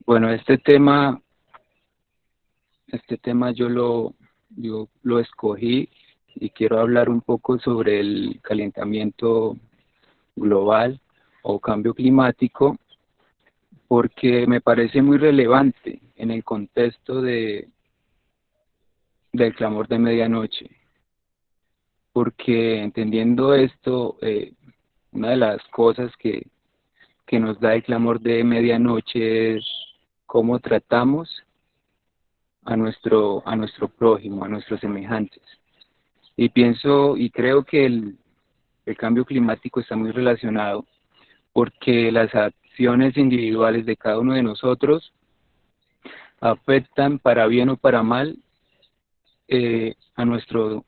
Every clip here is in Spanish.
Bueno, este tema yo lo escogí y quiero hablar un poco sobre el calentamiento global o cambio climático porque me parece muy relevante en el contexto del clamor de medianoche, porque entendiendo esto, una de las cosas que nos da el clamor de medianoche es cómo tratamos a nuestro prójimo, a nuestros semejantes. Y pienso y creo que el cambio climático está muy relacionado porque las acciones individuales de cada uno de nosotros afectan para bien o para mal a nuestro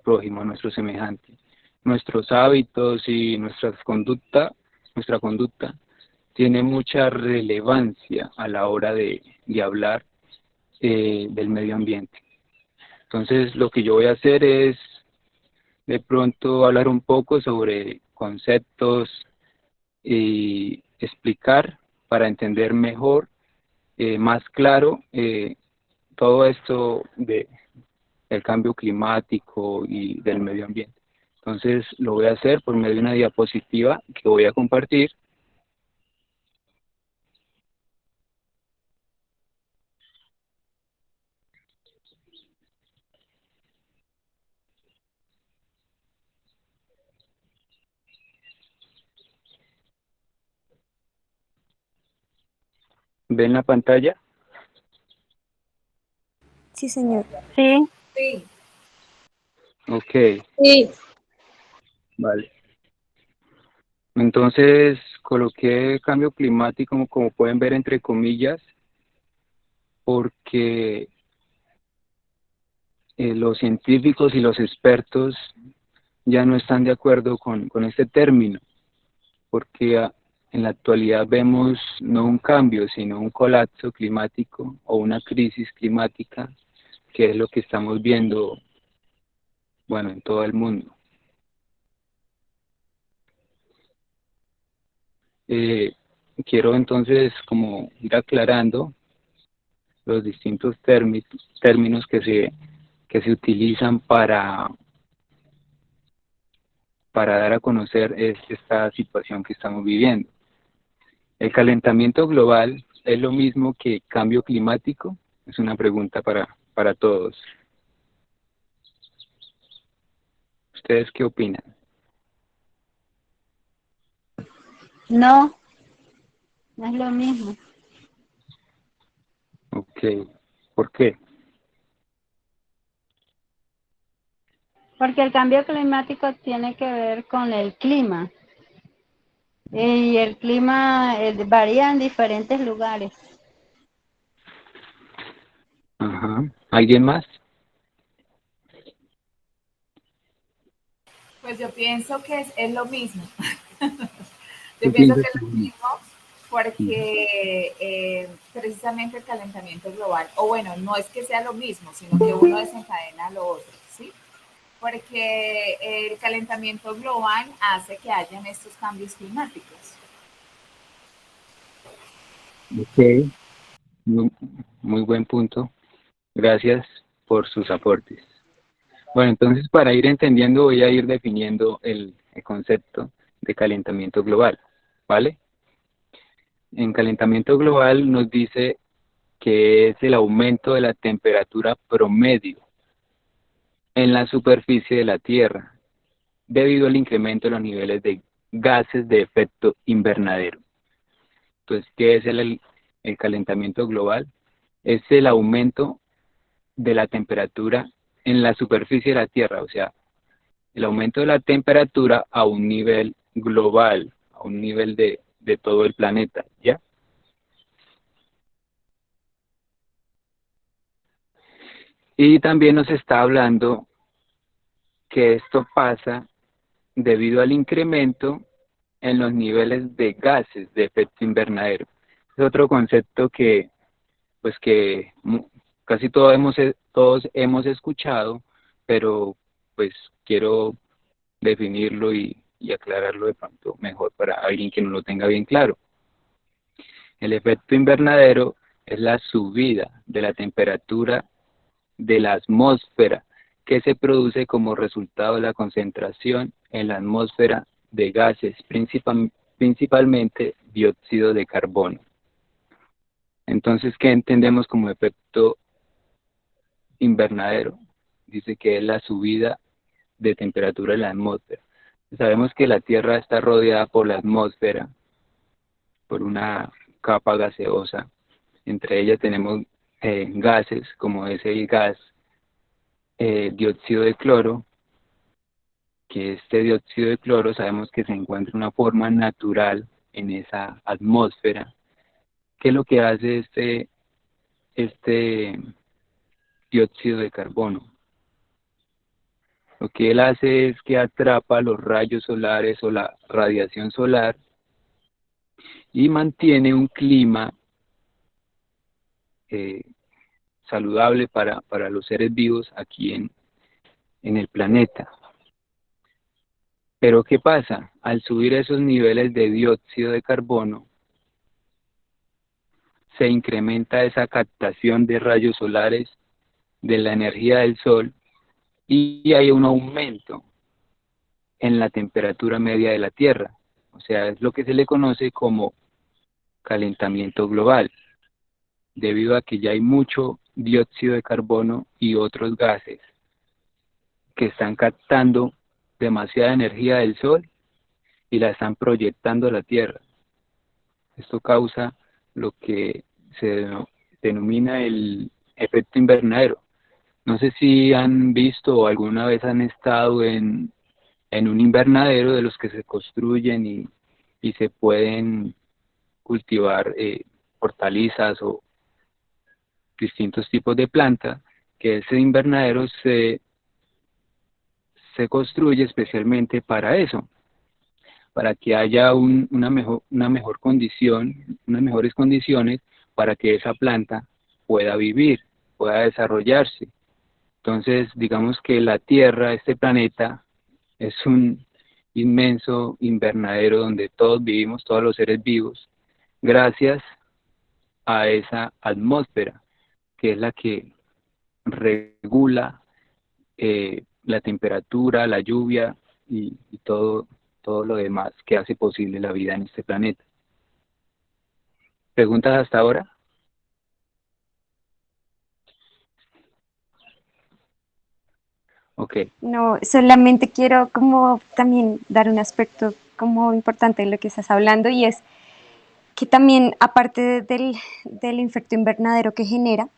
prójimo, a nuestro semejante. Nuestros hábitos y nuestra conducta tiene mucha relevancia a la hora de hablar del medio ambiente. Entonces, lo que yo voy a hacer es de pronto hablar un poco sobre conceptos y explicar para entender mejor, más claro, todo esto del cambio climático y del medio ambiente. Entonces lo voy a hacer por medio de una diapositiva que voy a compartir. ¿Ven la pantalla? Sí, señor. Sí, Sí, Ok, Sí. vale. Entonces coloqué cambio climático como pueden ver entre comillas porque los científicos y los expertos ya no están de acuerdo con este término, porque en la actualidad vemos no un cambio, sino un colapso climático o una crisis climática, que es lo que estamos viendo, bueno, en todo el mundo. Eh, Quiero entonces como ir aclarando los distintos términos que se utilizan para dar a conocer esta situación que estamos viviendo. ¿El calentamiento global es lo mismo que cambio climático? Es una pregunta para todos. ¿Ustedes qué opinan? no, no es lo mismo. Ok, ¿por qué? Porque el cambio climático tiene que ver con el clima. Y el clima varía en diferentes lugares. Ajá. ¿Alguien más? pues yo pienso que es lo mismo. Yo ¿Tú pienso que piensas es que lo mismo sí? porque precisamente el calentamiento global, o bueno, no es que sea lo mismo, sino que uno desencadena lo otro, ¿sí? Porque el calentamiento global hace que hayan estos cambios climáticos. Ok, muy, muy buen punto. Gracias por sus aportes. Bueno, entonces para ir entendiendo voy a ir definiendo el concepto de calentamiento global, ¿vale? En calentamiento global nos dice que es el aumento de la temperatura promedio en la superficie de la Tierra debido al incremento de los niveles de gases de efecto invernadero. Entonces, ¿qué es el calentamiento global? Es el aumento de la temperatura en la superficie de la Tierra, o sea, el aumento de la temperatura a un nivel global, a un nivel de todo el planeta, ¿ya? Y también nos está hablando que esto pasa debido al incremento en los niveles de gases de efecto invernadero. Es otro concepto que, pues que casi todos hemos escuchado, pero pues quiero definirlo y aclararlo de pronto mejor para alguien que no lo tenga bien claro. El efecto invernadero es la subida de la temperatura de la atmósfera que se produce como resultado de la concentración en la atmósfera de gases, principalmente dióxido de carbono. Entonces, ¿qué entendemos como efecto invernadero? Dice que es la subida de temperatura de la atmósfera. Sabemos que la Tierra está rodeada por la atmósfera, por una capa gaseosa. Entre ellas tenemos gases, como es el gas dióxido de cloro, que este dióxido de cloro sabemos que se encuentra una forma natural en esa atmósfera. ¿Qué es lo que hace este dióxido de carbono? Lo que él hace es que atrapa los rayos solares o la radiación solar y mantiene un clima saludable para los seres vivos aquí en el planeta. Pero ¿qué pasa? Al subir esos niveles de dióxido de carbono, se incrementa esa captación de rayos solares de la energía del sol y hay un aumento en la temperatura media de la Tierra. O sea, es lo que se le conoce como calentamiento global, debido a que ya hay mucho dióxido de carbono y otros gases que están captando demasiada energía del sol y la están proyectando a la Tierra. Esto causa lo que se denomina el efecto invernadero. No sé si han visto o alguna vez han estado en un invernadero de los que se construyen y se pueden cultivar hortalizas o distintos tipos de plantas, que ese invernadero se construye especialmente para eso, para que haya una mejor condición, unas mejores condiciones para que esa planta pueda vivir, pueda desarrollarse. Entonces, digamos que la Tierra, este planeta, es un inmenso invernadero donde todos vivimos, todos los seres vivos, gracias a esa atmósfera, que es la que regula la temperatura, la lluvia y todo lo demás que hace posible la vida en este planeta. ¿Preguntas hasta ahora? Ok. No, solamente quiero como también dar un aspecto como importante de lo que estás hablando y es que también aparte del efecto invernadero que genera,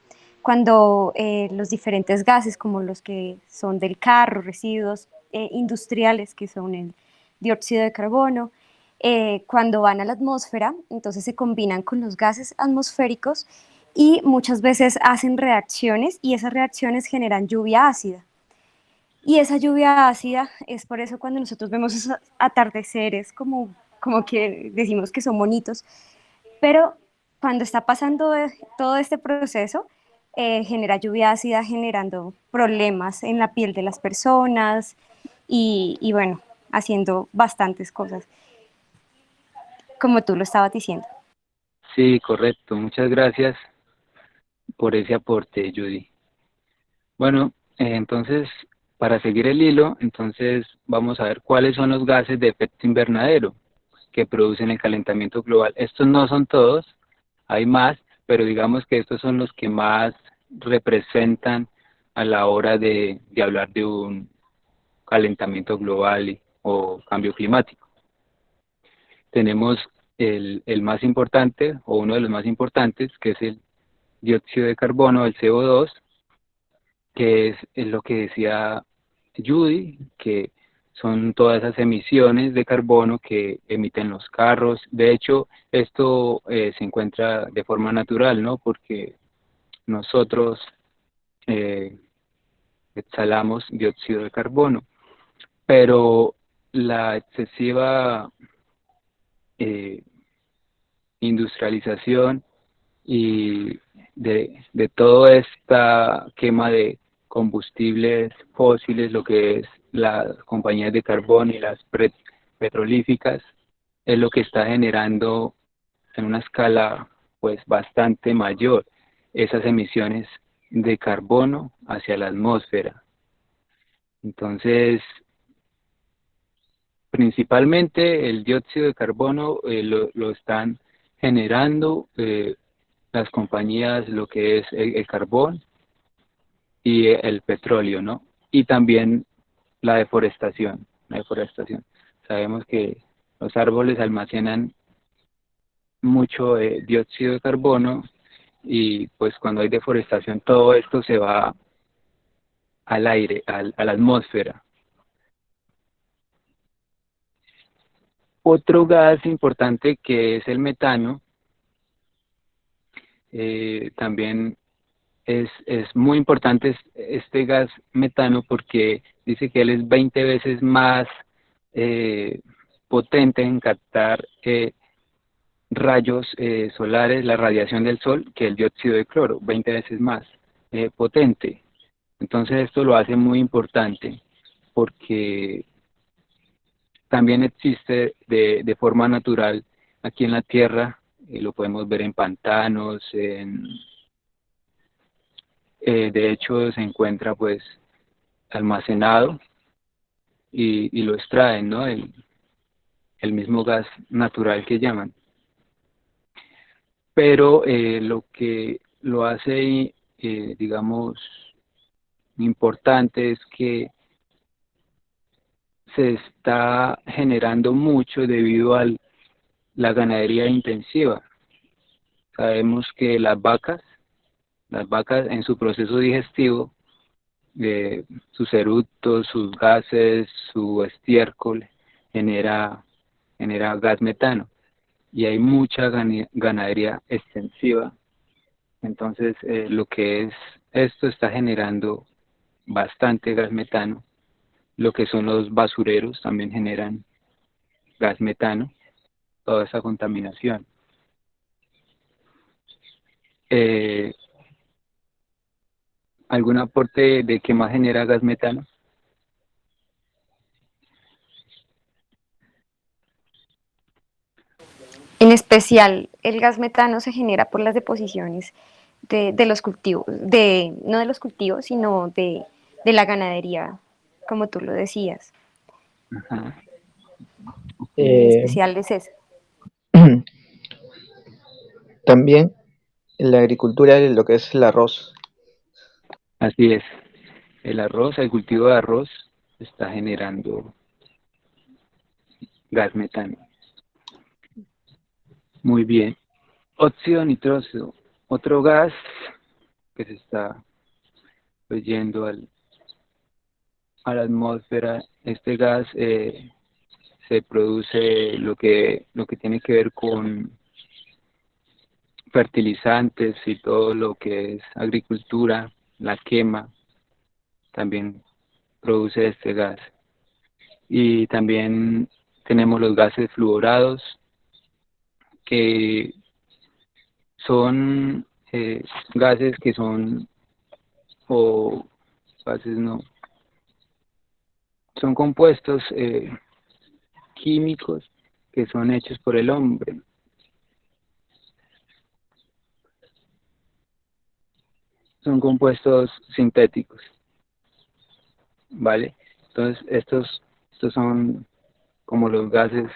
cuando los diferentes gases como los que son del carro, residuos industriales que son el dióxido de carbono, cuando van a la atmósfera, entonces se combinan con los gases atmosféricos y muchas veces hacen reacciones y esas reacciones generan lluvia ácida. Y esa lluvia ácida es por eso cuando nosotros vemos esos atardeceres como que decimos que son bonitos, pero cuando está pasando todo este proceso, genera lluvia ácida generando problemas en la piel de las personas y bueno, haciendo bastantes cosas, como tú lo estabas diciendo. Sí, correcto. Muchas gracias por ese aporte, Judy. Bueno, entonces, para seguir el hilo, entonces vamos a ver cuáles son los gases de efecto invernadero que producen el calentamiento global. Estos no son todos, hay más, pero digamos que estos son los que más representan a la hora de hablar de un calentamiento global o cambio climático. Tenemos el más importante, o uno de los más importantes, que es el dióxido de carbono, el CO2, que es lo que decía Judy, que son todas esas emisiones de carbono que emiten los carros. De hecho, esto se encuentra de forma natural, ¿no? Porque nosotros exhalamos dióxido de carbono, pero la excesiva industrialización y de toda esta quema de combustibles fósiles, lo que es las compañías de carbón y las petrolíficas, es lo que está generando en una escala pues bastante mayor esas emisiones de carbono hacia la atmósfera. Entonces, principalmente el dióxido de carbono lo están generando las compañías, lo que es el carbón y el petróleo, ¿no? Y también la deforestación, la deforestación. Sabemos que los árboles almacenan mucho dióxido de carbono y pues cuando hay deforestación todo esto se va al aire, a la atmósfera. Otro gas importante que es el metano, también es muy importante este gas metano porque dice que él es 20 veces más potente en captar rayos solares, la radiación del sol, que el dióxido de cloro, 20 veces más potente. Entonces esto lo hace muy importante porque también existe de forma natural aquí en la Tierra, lo podemos ver en pantanos, de hecho se encuentra pues almacenado y lo extraen, ¿no? El mismo gas natural que llaman. Pero lo que lo hace, digamos, importante es que se está generando mucho debido a la ganadería intensiva. Sabemos que las vacas en su proceso digestivo, sus eructos, sus gases, su estiércol, genera gas metano. Y hay mucha ganadería extensiva. Entonces, lo que es esto está generando bastante gas metano. Lo que son los basureros también generan gas metano, toda esa contaminación. ¿Algún aporte de qué más genera gas metano? En especial, el gas metano se genera por las deposiciones de los cultivos, no de los cultivos, sino de la ganadería, como tú lo decías. Ajá. En Eh, especial es eso. También en la agricultura, lo que es el arroz. Así es. El arroz, el cultivo de arroz está generando gas metano. Muy bien. Óxido nitroso, otro gas que se está pues, yendo a la atmósfera. Este gas se produce lo que tiene que ver con fertilizantes y todo lo que es agricultura, la quema, también produce este gas. Y también tenemos los gases fluorados, que son gases que son, o gases no, son compuestos químicos que son hechos por el hombre. Son compuestos sintéticos, ¿vale? Entonces, estos son como los gases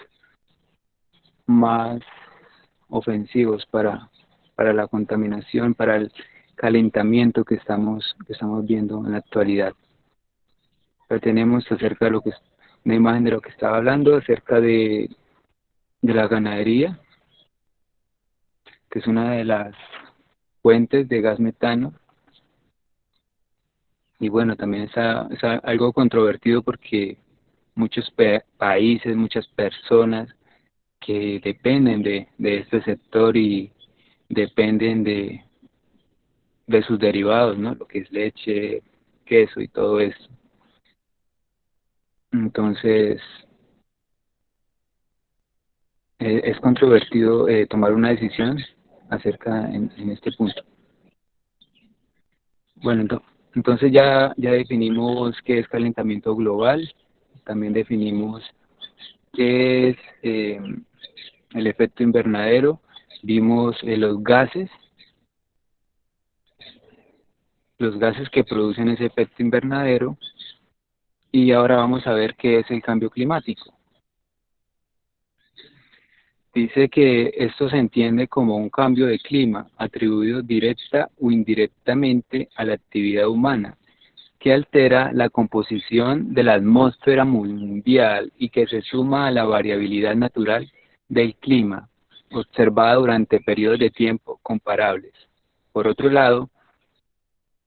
más ofensivos para la contaminación, para el calentamiento que estamos viendo en la actualidad. Pero tenemos acerca de una imagen de lo que estaba hablando, acerca de la ganadería, que es una de las fuentes de gas metano. Y bueno, también es algo controvertido porque muchos países, muchas personas que dependen de este sector y dependen de sus derivados, ¿no? Lo que es leche, queso y todo eso. Entonces, es controvertido tomar una decisión acerca en este punto. Bueno, entonces ya definimos qué es calentamiento global, también definimos qué es el efecto invernadero vimos los gases que producen ese efecto invernadero, y ahora vamos a ver qué es el cambio climático. Dice que esto se entiende como un cambio de clima atribuido directa o indirectamente a la actividad humana, que altera la composición de la atmósfera mundial y que se suma a la variabilidad natural del clima, observada durante periodos de tiempo comparables. Por otro lado,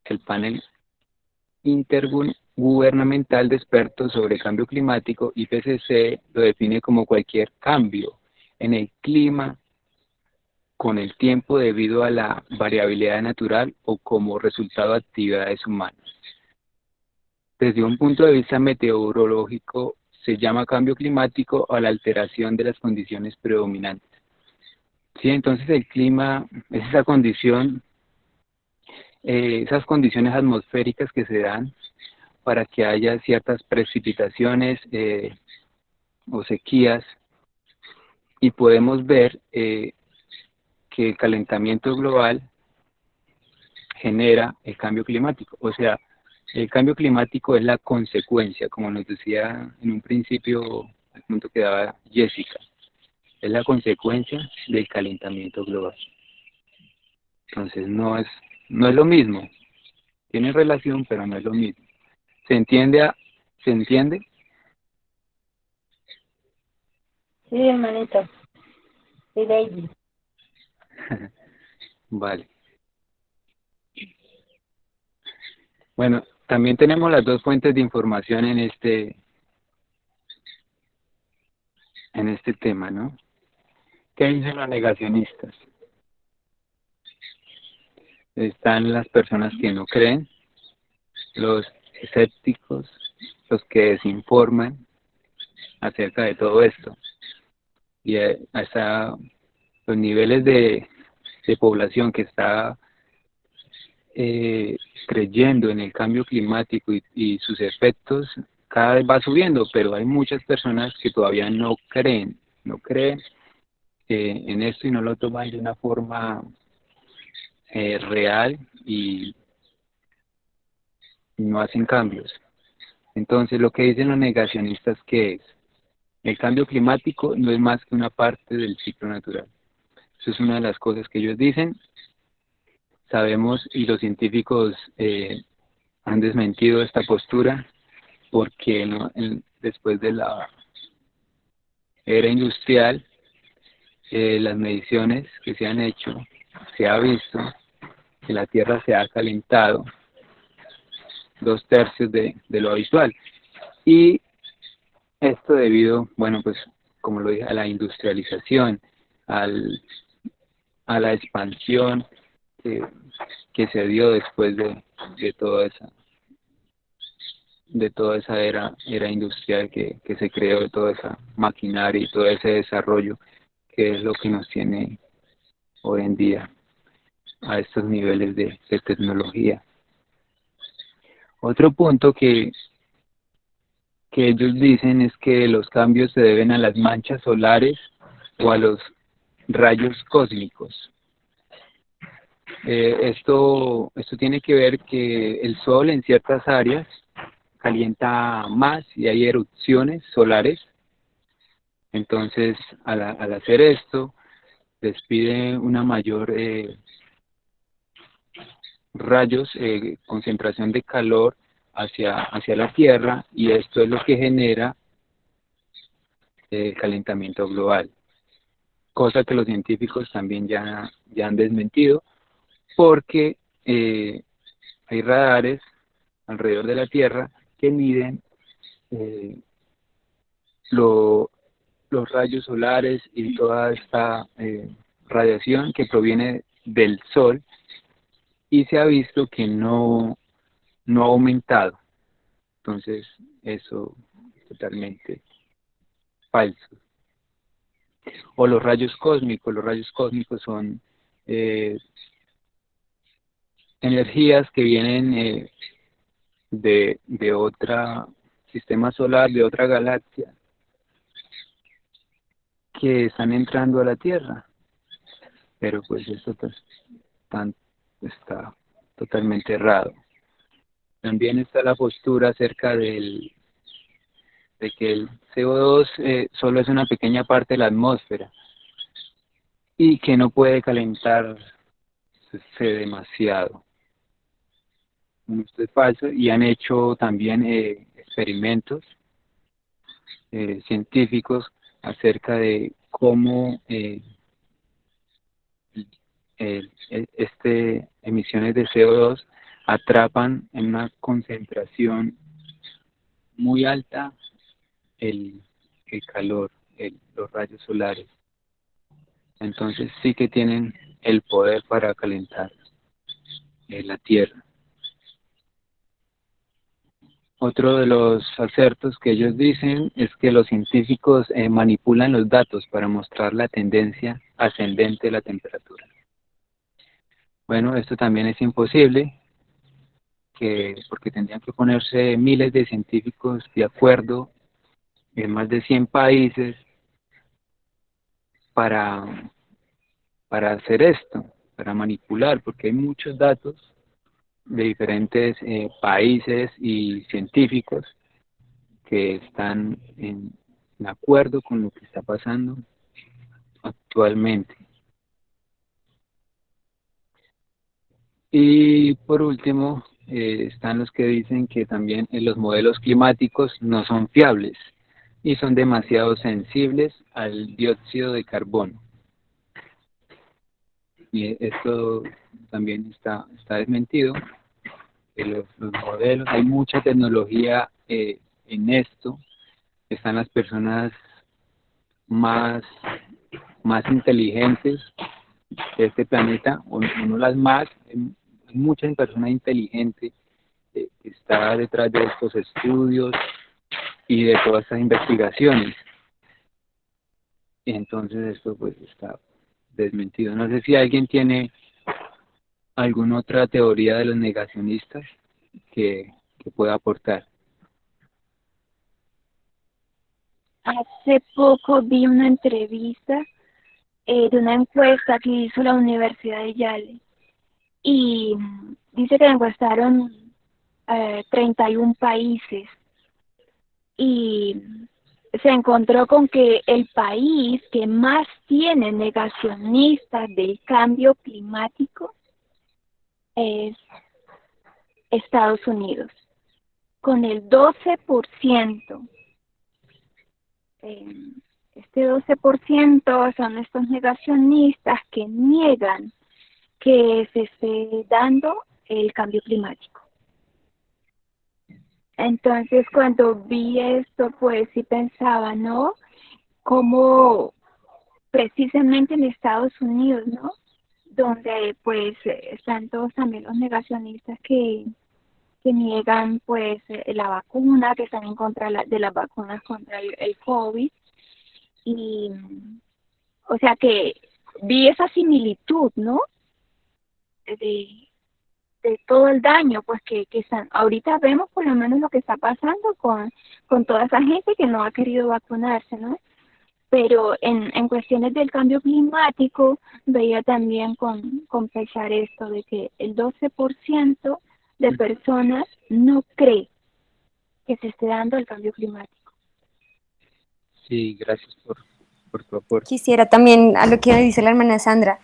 el panel intergubernamental de expertos sobre cambio climático, IPCC, lo define como cualquier cambio en el clima con el tiempo debido a la variabilidad natural o como resultado de actividades humanas. Desde un punto de vista meteorológico, se llama cambio climático a la alteración de las condiciones predominantes. Sí, entonces el clima es esa condición, esas condiciones atmosféricas que se dan para que haya ciertas precipitaciones o sequías, y podemos ver que el calentamiento global genera el cambio climático. O sea, el cambio climático es la consecuencia, como nos decía en un principio el punto que daba Jessica, es la consecuencia del calentamiento global. Entonces no es lo mismo, tiene relación, pero no es lo mismo. ¿Se entiende? ¿Se entiende? Sí, hermanito. Sí, Daisy. Vale. Bueno, también tenemos las dos fuentes de información en este tema, ¿no? ¿Qué dicen los negacionistas? Están las personas que no creen, los escépticos, los que desinforman acerca de todo esto. Y hasta los niveles de población que está creyendo en el cambio climático y sus efectos cada vez va subiendo, pero hay muchas personas que todavía no creen en esto y no lo toman de una forma real y no hacen cambios. Entonces lo que dicen los negacionistas, ¿qué es? El cambio climático no es más que una parte del ciclo natural. Eso es una de las cosas que ellos dicen. Sabemos, y los científicos han desmentido esta postura, porque después de la era industrial, las mediciones que se han hecho, se ha visto que la Tierra se ha calentado 2/3 de lo habitual. Y esto debido, bueno, pues como lo dije, a la industrialización, a la expansión que se dio después de toda esa era industrial que se creó, de toda esa maquinaria y todo ese desarrollo que es lo que nos tiene hoy en día a estos niveles de tecnología. Otro punto que ellos dicen es que los cambios se deben a las manchas solares o a los rayos cósmicos. Esto tiene que ver que el Sol en ciertas áreas calienta más y hay erupciones solares. Entonces, al hacer esto, despide una mayor rayos, concentración de calor hacia la Tierra, y esto es lo que genera el calentamiento global, cosa que los científicos también ya han desmentido, porque hay radares alrededor de la Tierra que miden los rayos solares y toda esta radiación que proviene del Sol, y se ha visto que no ha aumentado. Entonces, eso es totalmente falso. O los rayos cósmicos son energías que vienen de otro sistema solar, de otra galaxia, que están entrando a la Tierra. pero pues esto está totalmente errado. También está la postura acerca de que el CO2 solo es una pequeña parte de la atmósfera y que no puede calentarse demasiado. Esto es falso, y han hecho también experimentos científicos acerca de cómo emisiones de CO2 atrapan en una concentración muy alta el calor, los rayos solares. Entonces sí que tienen el poder para calentar la Tierra. Otro de los acertos que ellos dicen es que los científicos manipulan los datos para mostrar la tendencia ascendente de la temperatura. Bueno, esto también es imposible, porque tendrían que ponerse miles de científicos de acuerdo en más de 100 países para hacer esto, para manipular, porque hay muchos datos de diferentes países y científicos que están en acuerdo con lo que está pasando actualmente. Y por último, están los que dicen que también los modelos climáticos no son fiables y son demasiado sensibles al dióxido de carbono. Y esto también está desmentido. Los modelos, hay mucha tecnología en esto. Están las personas más inteligentes de este planeta, o no las más, hay mucha persona inteligente que está detrás de estos estudios y de todas estas investigaciones. Y entonces esto pues está desmentido. No sé si alguien tiene alguna otra teoría de los negacionistas que pueda aportar. Hace poco vi una entrevista de una encuesta que hizo la Universidad de Yale y dice que encuestaron 31 países y se encontró con que el país que más tiene negacionistas del cambio climático es Estados Unidos, con el 12%. Este 12% son estos negacionistas que niegan que se esté dando el cambio climático. Entonces, cuando vi esto, pues sí pensaba, ¿no? Como precisamente en Estados Unidos, ¿no? Donde pues están todos también los negacionistas que niegan pues la vacuna, que están en contra de las vacunas contra el COVID. Y, o sea que vi esa similitud, ¿no? De todo el daño pues que están. Ahorita vemos por lo menos lo que está pasando con toda esa gente que no ha querido vacunarse, ¿no? Pero en cuestiones del cambio climático veía también con pesar esto de que el 12% de personas no cree que se esté dando el cambio climático. Sí, gracias por tu aporte. Quisiera también a lo que dice la hermana Sandra,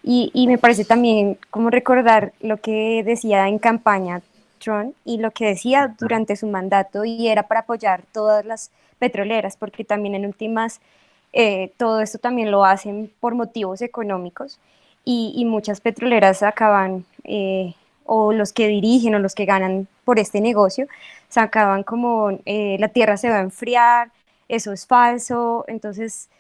y me parece también como recordar lo que decía en campaña Trump y lo que decía durante su mandato, y era para apoyar todas las petroleras, porque también en últimas todo esto también lo hacen por motivos económicos, y muchas petroleras acaban, o los que dirigen o los que ganan por este negocio, se acaban como la tierra se va a enfriar, eso es falso. Entonces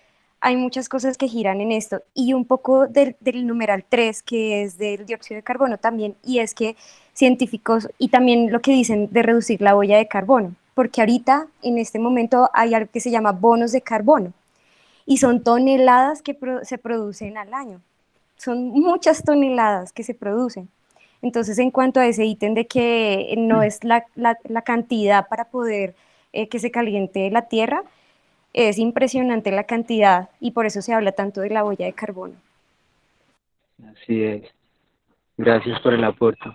hay muchas cosas que giran en esto, y un poco del numeral 3, que es del dióxido de carbono también, y es que científicos, y también lo que dicen de reducir la huella de carbono, porque ahorita en este momento hay algo que se llama bonos de carbono, y son toneladas que se producen al año, son muchas toneladas que se producen. Entonces, en cuanto a ese ítem de que no es la cantidad para poder que se caliente la tierra, es impresionante la cantidad, y por eso se habla tanto de la huella de carbono. Así es. Gracias por el aporte.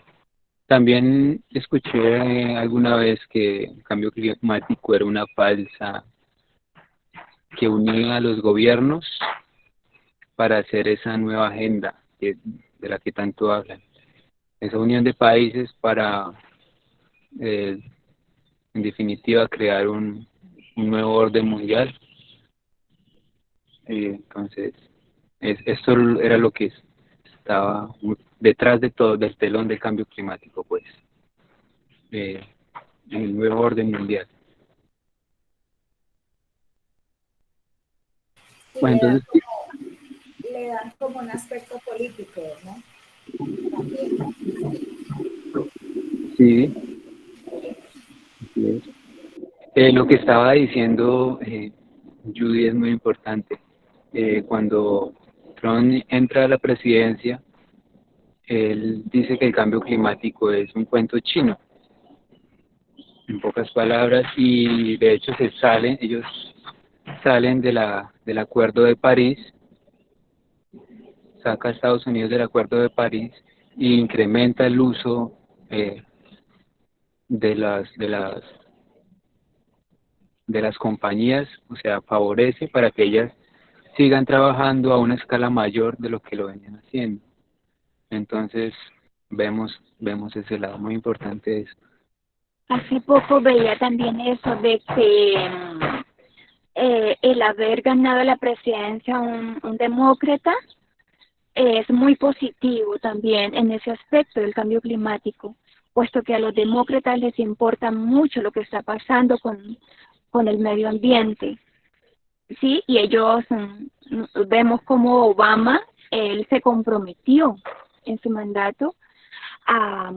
También escuché alguna vez que el cambio climático era una falsa que unía a los gobiernos para hacer esa nueva agenda de la que tanto hablan. Esa unión de países para, eh, en definitiva, crear un nuevo orden mundial. Entonces, esto era lo que estaba detrás de todo, del telón del cambio climático, pues, eh, el nuevo orden mundial. Y Bueno, entonces, le dan como un aspecto político, ¿no? También. sí, así es. Lo que estaba diciendo Judy es muy importante. Cuando Trump entra a la presidencia, él dice que el cambio climático es un cuento chino, en pocas palabras, y de hecho ellos salen del Acuerdo de París, saca a Estados Unidos del Acuerdo de París e incrementa el uso de las compañías, o sea, favorece para que ellas sigan trabajando a una escala mayor de lo que lo venían haciendo. Entonces, vemos ese lado muy importante de eso. Hace poco veía también eso de que el haber ganado la presidencia un demócrata es muy positivo también en ese aspecto del cambio climático, puesto que a los demócratas les importa mucho lo que está pasando con el medio ambiente, ¿sí? Y ellos vemos como Obama, él se comprometió en su mandato a,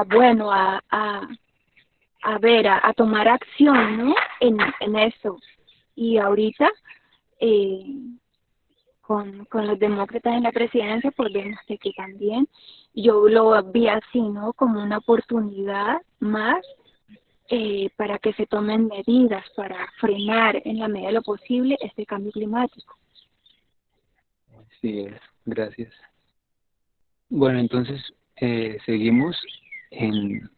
bueno, a tomar acción, ¿no? En eso. Y ahorita, eh, con los demócratas en la presidencia, pues vemos que también yo lo vi así, ¿no? Como una oportunidad más para que se tomen medidas para frenar en la medida de lo posible este cambio climático. Sí, gracias. Bueno, entonces seguimos en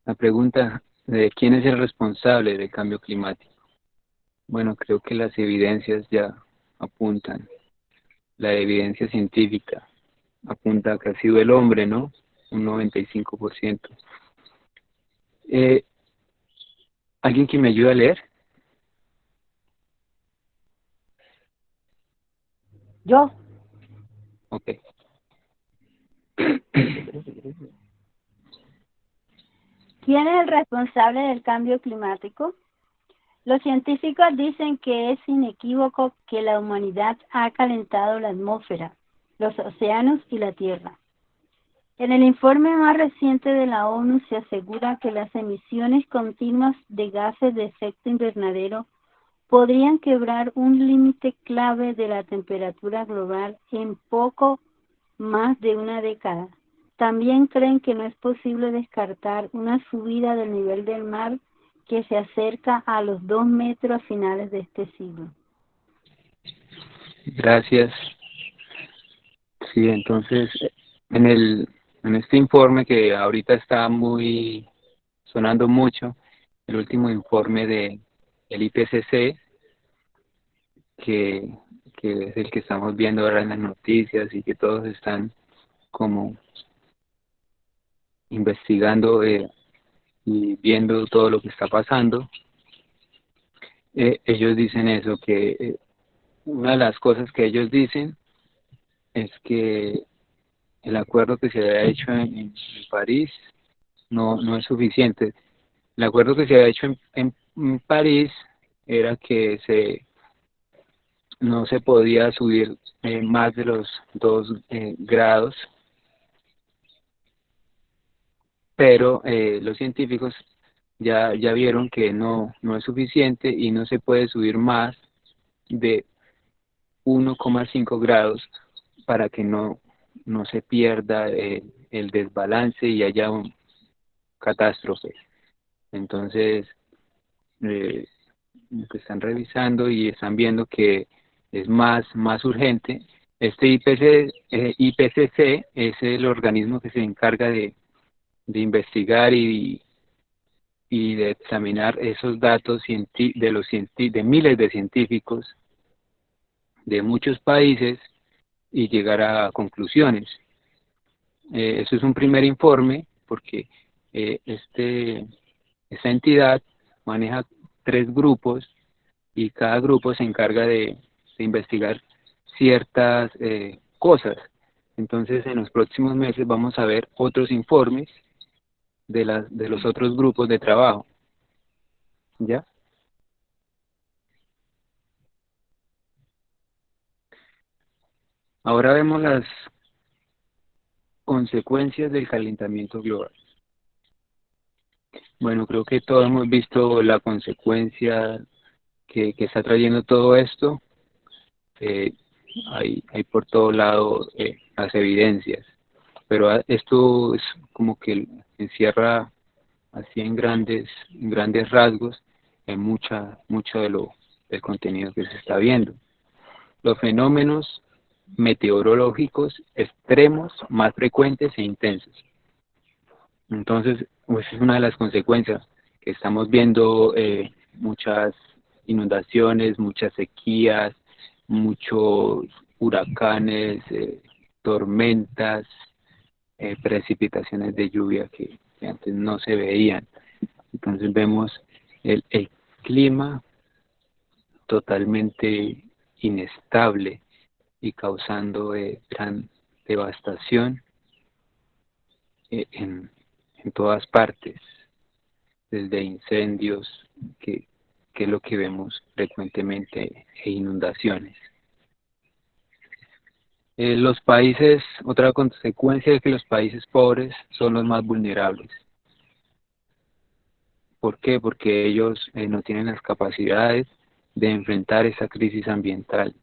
la pregunta de quién es el responsable del cambio climático. Bueno, creo que las evidencias ya apuntan, la evidencia científica apunta que ha sido el hombre, ¿no? Un 95%. ¿Alguien que me ayude a leer? Yo, Ok. ¿quién es el responsable del cambio climático? Los científicos dicen que es inequívoco que la humanidad ha calentado la atmósfera, los océanos y la tierra. En el informe más reciente de la ONU se asegura que las emisiones continuas de gases de efecto invernadero podrían quebrar un límite clave de la temperatura global en poco más de una década. También creen que no es posible descartar una subida del nivel del mar que se acerca a los 2 metros a finales de este siglo. Gracias. Sí, entonces, en este informe que ahorita está sonando mucho, el último informe del IPCC, que, que es el que estamos viendo ahora en las noticias y que todos están como investigando y viendo todo lo que está pasando, ellos dicen eso, que una de las cosas que ellos dicen es que el acuerdo que se había hecho en París no es suficiente. El acuerdo que se había hecho en París era que no se podía subir más de los 2 grados, pero los científicos ya vieron que no es suficiente y no se puede subir más de 1,5 grados para que no se pierda el desbalance y haya un catástrofe. Entonces, eh, lo que están revisando y están viendo que es más urgente Este IPCC es el organismo que se encarga de investigar y de examinar esos datos de miles de científicos de muchos países y llegar a conclusiones. Eso es un primer informe porque esta entidad maneja 3 grupos y cada grupo se encarga de investigar ciertas cosas. Entonces, en los próximos meses vamos a ver otros informes de los otros grupos de trabajo. ¿Ya? Ahora vemos las consecuencias del calentamiento global. Bueno, creo que todos hemos visto la consecuencia que está trayendo todo esto. Hay por todo lado las evidencias, pero esto es como que encierra así en grandes rasgos mucho del contenido que se está viendo. Los fenómenos meteorológicos extremos más frecuentes e intensos. Entonces, pues es una de las consecuencias que estamos viendo, muchas inundaciones, muchas sequías, muchos huracanes, tormentas, precipitaciones de lluvia que antes no se veían. Entonces vemos el clima totalmente inestable y causando gran devastación en todas partes, desde incendios, que es lo que vemos frecuentemente, e inundaciones. Otra consecuencia es que los países pobres son los más vulnerables. ¿Por qué? Porque ellos no tienen las capacidades de enfrentar esa crisis ambiental,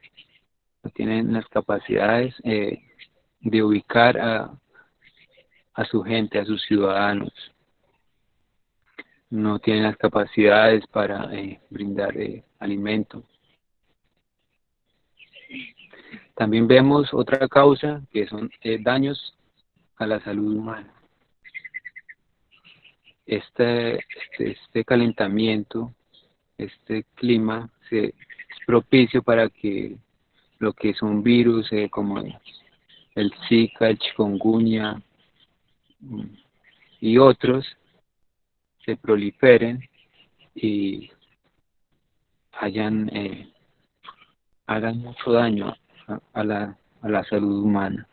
no tienen las capacidades de ubicar a su gente, a sus ciudadanos, no tienen las capacidades para brindar alimento. También vemos otra causa que son daños a la salud humana. Este calentamiento, este clima es propicio para que lo que son virus como el Zika, el chikungunya y otros se proliferen y hagan mucho daño a la salud humana.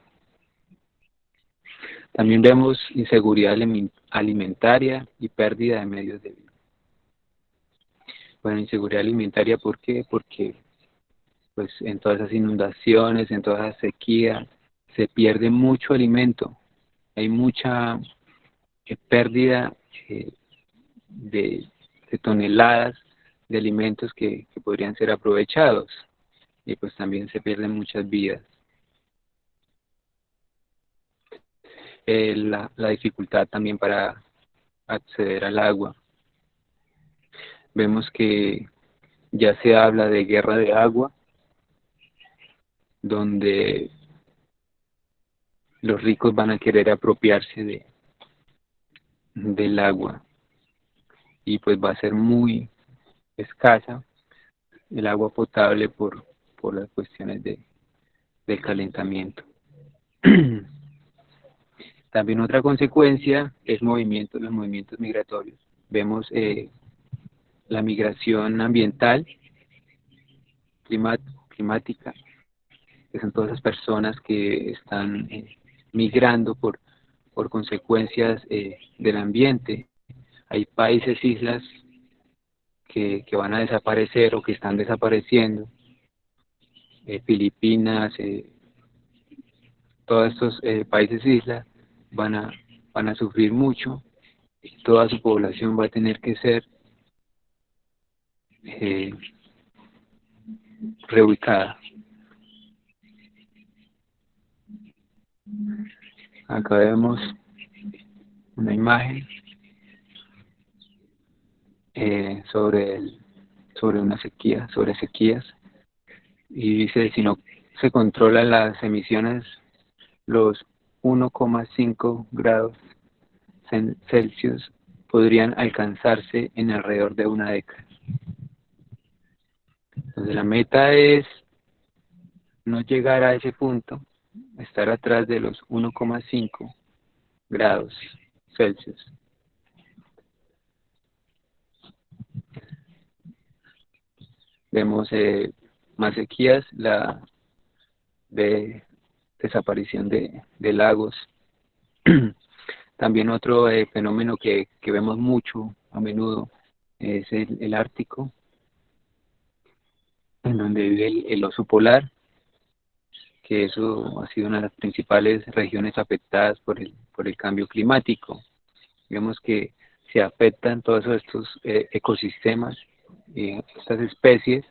También vemos inseguridad alimentaria y pérdida de medios de vida. Bueno, inseguridad alimentaria, ¿por qué? Porque pues en todas esas inundaciones, en todas esas sequías, se pierde mucho alimento. Hay mucha pérdida de toneladas de alimentos que podrían ser aprovechados, y pues también se pierden muchas vidas. La dificultad también para acceder al agua. Vemos que ya se habla de guerra de agua, donde los ricos van a querer apropiarse del agua y pues va a ser muy escasa el agua potable por las cuestiones del calentamiento. También otra consecuencia es los movimientos migratorios. Vemos la migración ambiental, climática, que son todas esas personas que están migrando por consecuencias del ambiente. Hay países, islas que van a desaparecer o que están desapareciendo. Filipinas, todos estos países, islas, van a sufrir mucho y toda su población va a tener que ser reubicada. Acá vemos una imagen sobre una sequía, sobre sequías, y dice, se controlan las emisiones, los 1,5 grados Celsius podrían alcanzarse en alrededor de una década. Entonces la meta es no llegar a ese punto, estar atrás de los 1,5 grados Celsius. Vemos más sequías, la desaparición de lagos. También otro fenómeno que vemos mucho a menudo es el Ártico, en donde vive el oso polar, que eso ha sido una de las principales regiones afectadas por el cambio climático. Vemos que se afectan todos estos ecosistemas, estas especies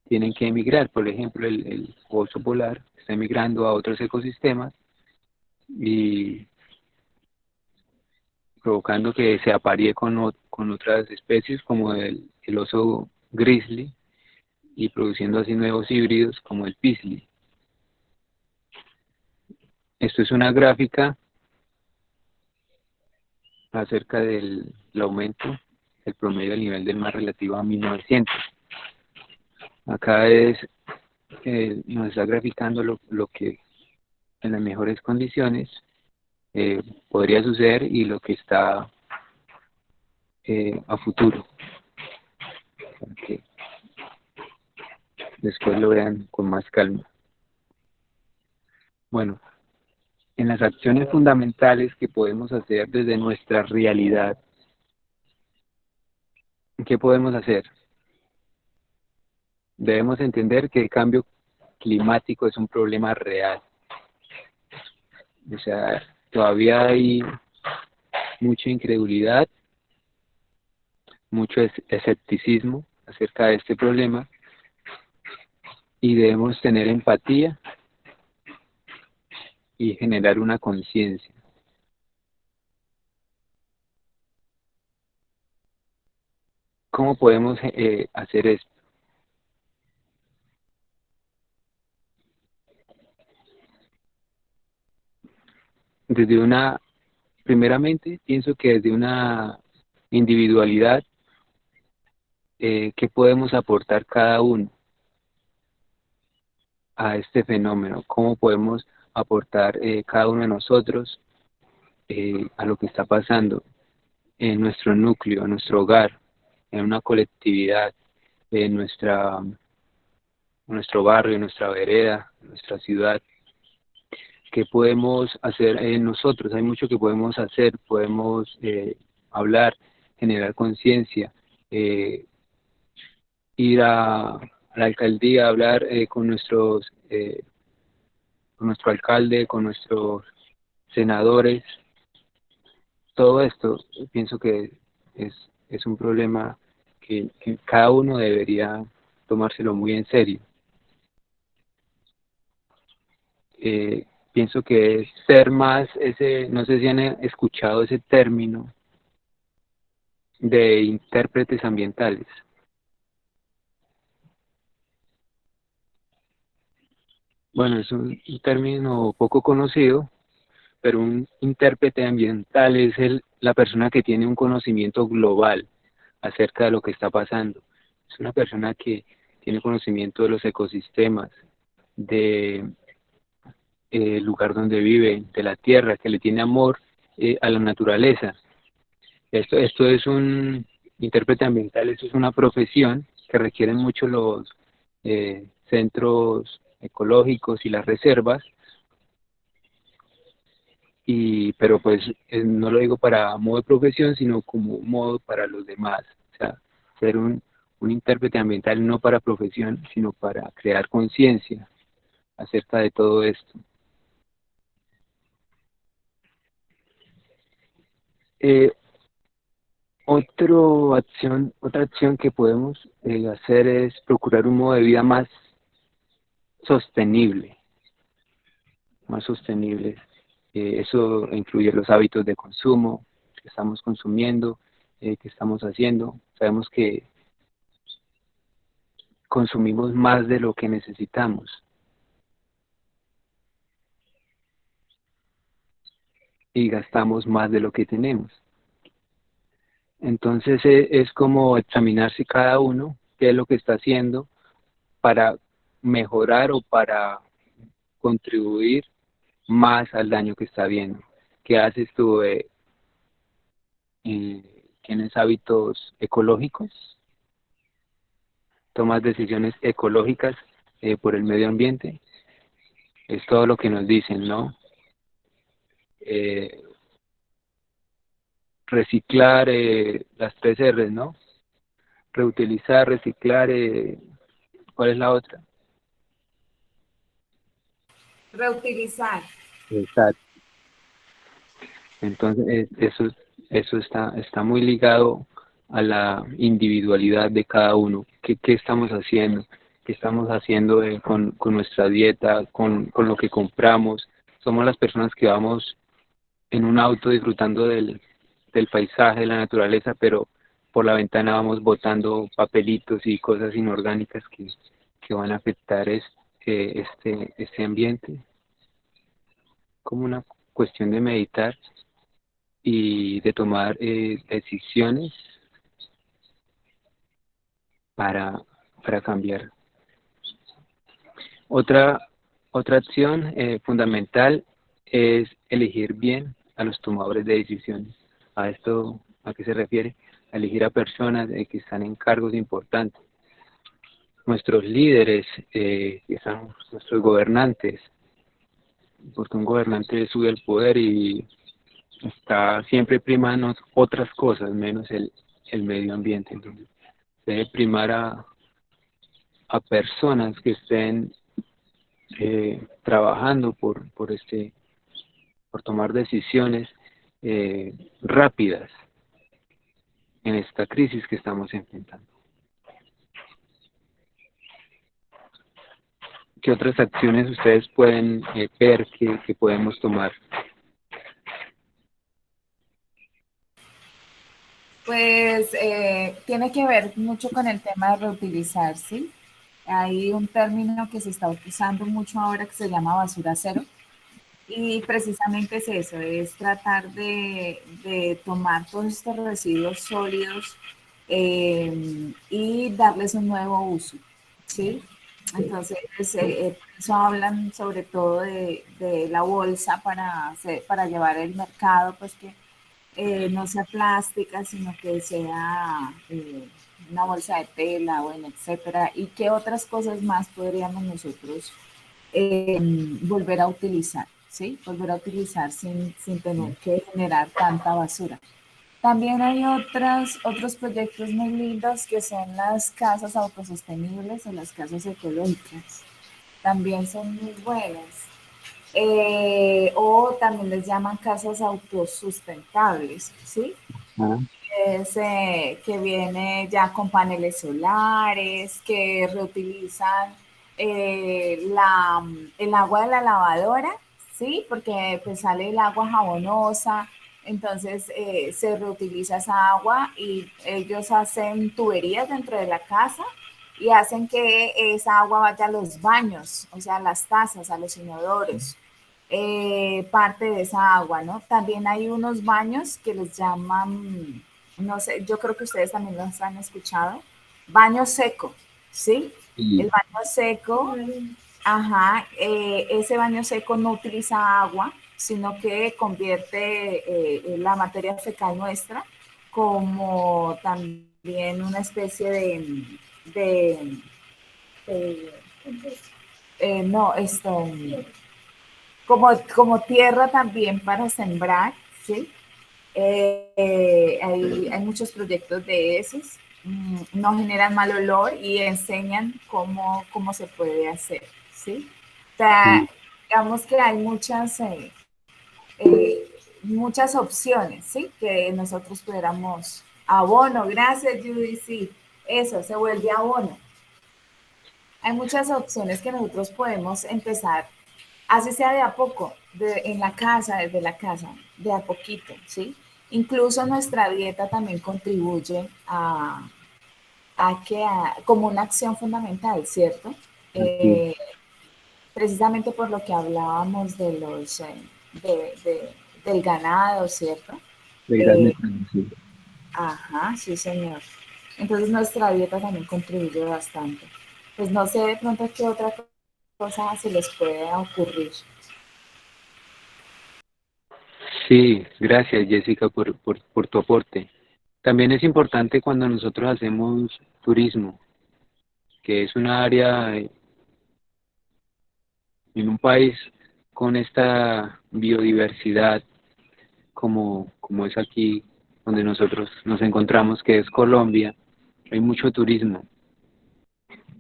tienen que emigrar. Por ejemplo, el oso polar está emigrando a otros ecosistemas y provocando que se aparee con otras especies como el oso grizzly y produciendo así nuevos híbridos como el pisli. Esto es una gráfica acerca del aumento del promedio del nivel del mar relativo a 1900. Acá nos está graficando lo que en las mejores condiciones podría suceder y lo que está a futuro, para que después lo vean con más calma. Bueno, en las acciones fundamentales que podemos hacer desde nuestra realidad, ¿qué podemos hacer? Debemos entender que el cambio climático es un problema real. O sea, todavía hay mucha incredulidad, mucho escepticismo acerca de este problema y debemos tener empatía y generar una conciencia. ¿Cómo podemos hacer esto? Primeramente, pienso que desde una individualidad, ¿qué podemos aportar cada uno a este fenómeno? ¿Cómo podemos aportar cada uno de nosotros a lo que está pasando en nuestro núcleo, en nuestro hogar, en una colectividad, en nuestro barrio, en nuestra vereda, en nuestra ciudad? ¿Qué podemos hacer nosotros? Hay mucho que podemos hacer, podemos hablar, generar conciencia, ir a la alcaldía, hablar con nuestro alcalde, con nuestros senadores. Todo esto pienso que es un problema que cada uno debería tomárselo muy en serio. Pienso que es ser más no sé si han escuchado ese término de intérpretes ambientales. Bueno, es un término poco conocido, pero un intérprete ambiental es la persona que tiene un conocimiento global acerca de lo que está pasando. Es una persona que tiene conocimiento de los ecosistemas, de el lugar donde vive, de la tierra, que le tiene amor a la naturaleza. Esto es un intérprete ambiental, esto es una profesión que requieren mucho los centros ecológicos y las reservas, pero pues no lo digo para modo de profesión, sino como modo para los demás. O sea, ser un intérprete ambiental no para profesión, sino para crear conciencia acerca de todo esto. Otra acción que podemos hacer es procurar un modo de vida más sostenible. Eso incluye los hábitos de consumo, que estamos consumiendo, que estamos haciendo. Sabemos que consumimos más de lo que necesitamos. y gastamos más de lo que tenemos. Entonces es como examinarse cada uno qué es lo que está haciendo para mejorar o para contribuir más al daño que está viendo. ¿Qué haces tú? ¿Tienes hábitos ecológicos? ¿Tomas decisiones ecológicas por el medio ambiente? Es todo lo que nos dicen, ¿no? Eh, reciclar, las 3 R's, ¿no? Reutilizar, reciclar, ¿cuál es la otra? Reutilizar. Exacto. Entonces, eso está muy ligado a la individualidad de cada uno. ¿Qué estamos haciendo? ¿Qué estamos haciendo con nuestra dieta, con lo que compramos? Somos las personas que vamos en un auto disfrutando del paisaje, de la naturaleza, pero por la ventana vamos botando papelitos y cosas inorgánicas que van a afectar este ambiente. Como una cuestión de meditar y de tomar decisiones para cambiar. Otra acción fundamental es elegir bien a los tomadores de decisiones. ¿A qué se refiere? A elegir a personas que están en cargos importantes. Nuestros líderes, que son nuestros gobernantes, porque un gobernante sube al poder y está siempre primando otras cosas menos el medio ambiente. Entonces, debe primar a personas que estén trabajando por tomar decisiones rápidas en esta crisis que estamos enfrentando. ¿Qué otras acciones ustedes pueden ver que podemos tomar? Pues tiene que ver mucho con el tema de reutilizar, ¿sí? Hay un término que se está usando mucho ahora que se llama basura cero. Y precisamente es eso, es tratar de tomar todos estos residuos sólidos y darles un nuevo uso, ¿sí? Entonces, eso hablan sobre todo de la bolsa para llevar el mercado, pues que no sea plástica, sino que sea una bolsa de tela, bueno, etcétera. ¿Y qué otras cosas más podríamos nosotros volver a utilizar? ¿Sí? Volver a utilizar sin tener que generar tanta basura. También hay otros proyectos muy lindos que son las casas autosostenibles o las casas ecológicas. También son muy buenas. O también les llaman casas autosustentables, ¿sí? Ah, Que viene ya con paneles solares, que reutilizan el agua de la lavadora, ¿sí? Porque pues sale el agua jabonosa, entonces se reutiliza esa agua y ellos hacen tuberías dentro de la casa y hacen que esa agua vaya a los baños, o sea, a las tazas, a los inodoros. Parte de esa agua, ¿no? También hay unos baños que les llaman, no sé, yo creo que ustedes también los han escuchado, baño seco, ¿sí? El sí. baño seco, ajá, ese baño seco no utiliza agua, sino que convierte la materia fecal nuestra como también una especie de, de no, esto, como tierra también para sembrar, ¿sí? Hay muchos proyectos de esos, no generan mal olor y enseñan cómo se puede hacer, ¿sí? O sea, Sí. digamos que hay muchas opciones, ¿sí? Que nosotros pudiéramos, abono, gracias Judy, sí, eso, se vuelve abono. Hay muchas opciones que nosotros podemos empezar, así sea de a poco, en la casa, desde la casa, de a poquito, ¿sí? Incluso nuestra dieta también contribuye como una acción fundamental, ¿cierto? Así. Precisamente por lo que hablábamos de los, de, del ganado, ¿cierto? del gas metano, sí. Ajá, sí, señor. Entonces nuestra dieta también contribuye bastante. Pues no sé de pronto qué otra cosa se les puede ocurrir. Sí, gracias Jessica por tu aporte. También es importante cuando nosotros hacemos turismo, que es una área en un país con esta biodiversidad como es aquí donde nosotros nos encontramos, que es Colombia, hay mucho turismo.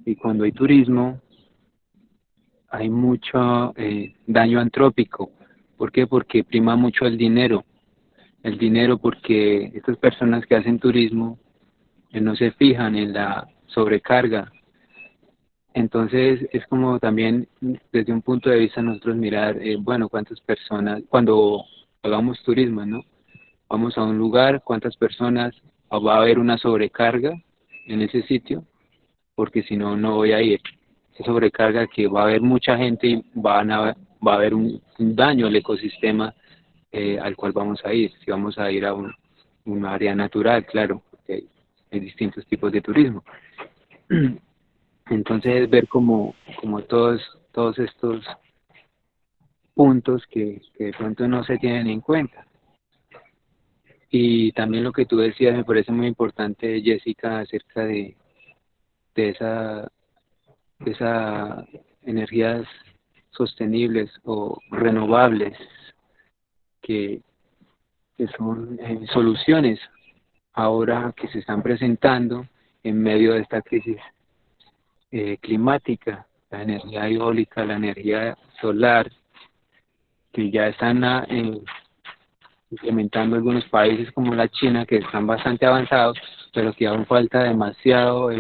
Y cuando hay turismo, hay mucho daño antrópico. ¿Por qué? Porque prima mucho el dinero. El dinero porque estas personas que hacen turismo no se fijan en la sobrecarga. Entonces es como también desde un punto de vista nosotros mirar, bueno, cuántas personas, cuando hagamos turismo, ¿no? Vamos a un lugar, cuántas personas, va a haber una sobrecarga en ese sitio, porque si no, no voy a ir. Esa sobrecarga que va a haber mucha gente y va a haber un daño al ecosistema al cual vamos a ir. Si vamos a ir a un área natural, claro, porque hay distintos tipos de turismo. Entonces, ver como todos estos puntos que de pronto no se tienen en cuenta. Y también lo que tú decías me parece muy importante, Jessica, acerca de esa, de esa energías sostenibles o renovables que, que son soluciones ahora que se están presentando en medio de esta crisis climática, la energía eólica, la energía solar, que ya están implementando algunos países como la China, que están bastante avanzados, pero que aún falta demasiado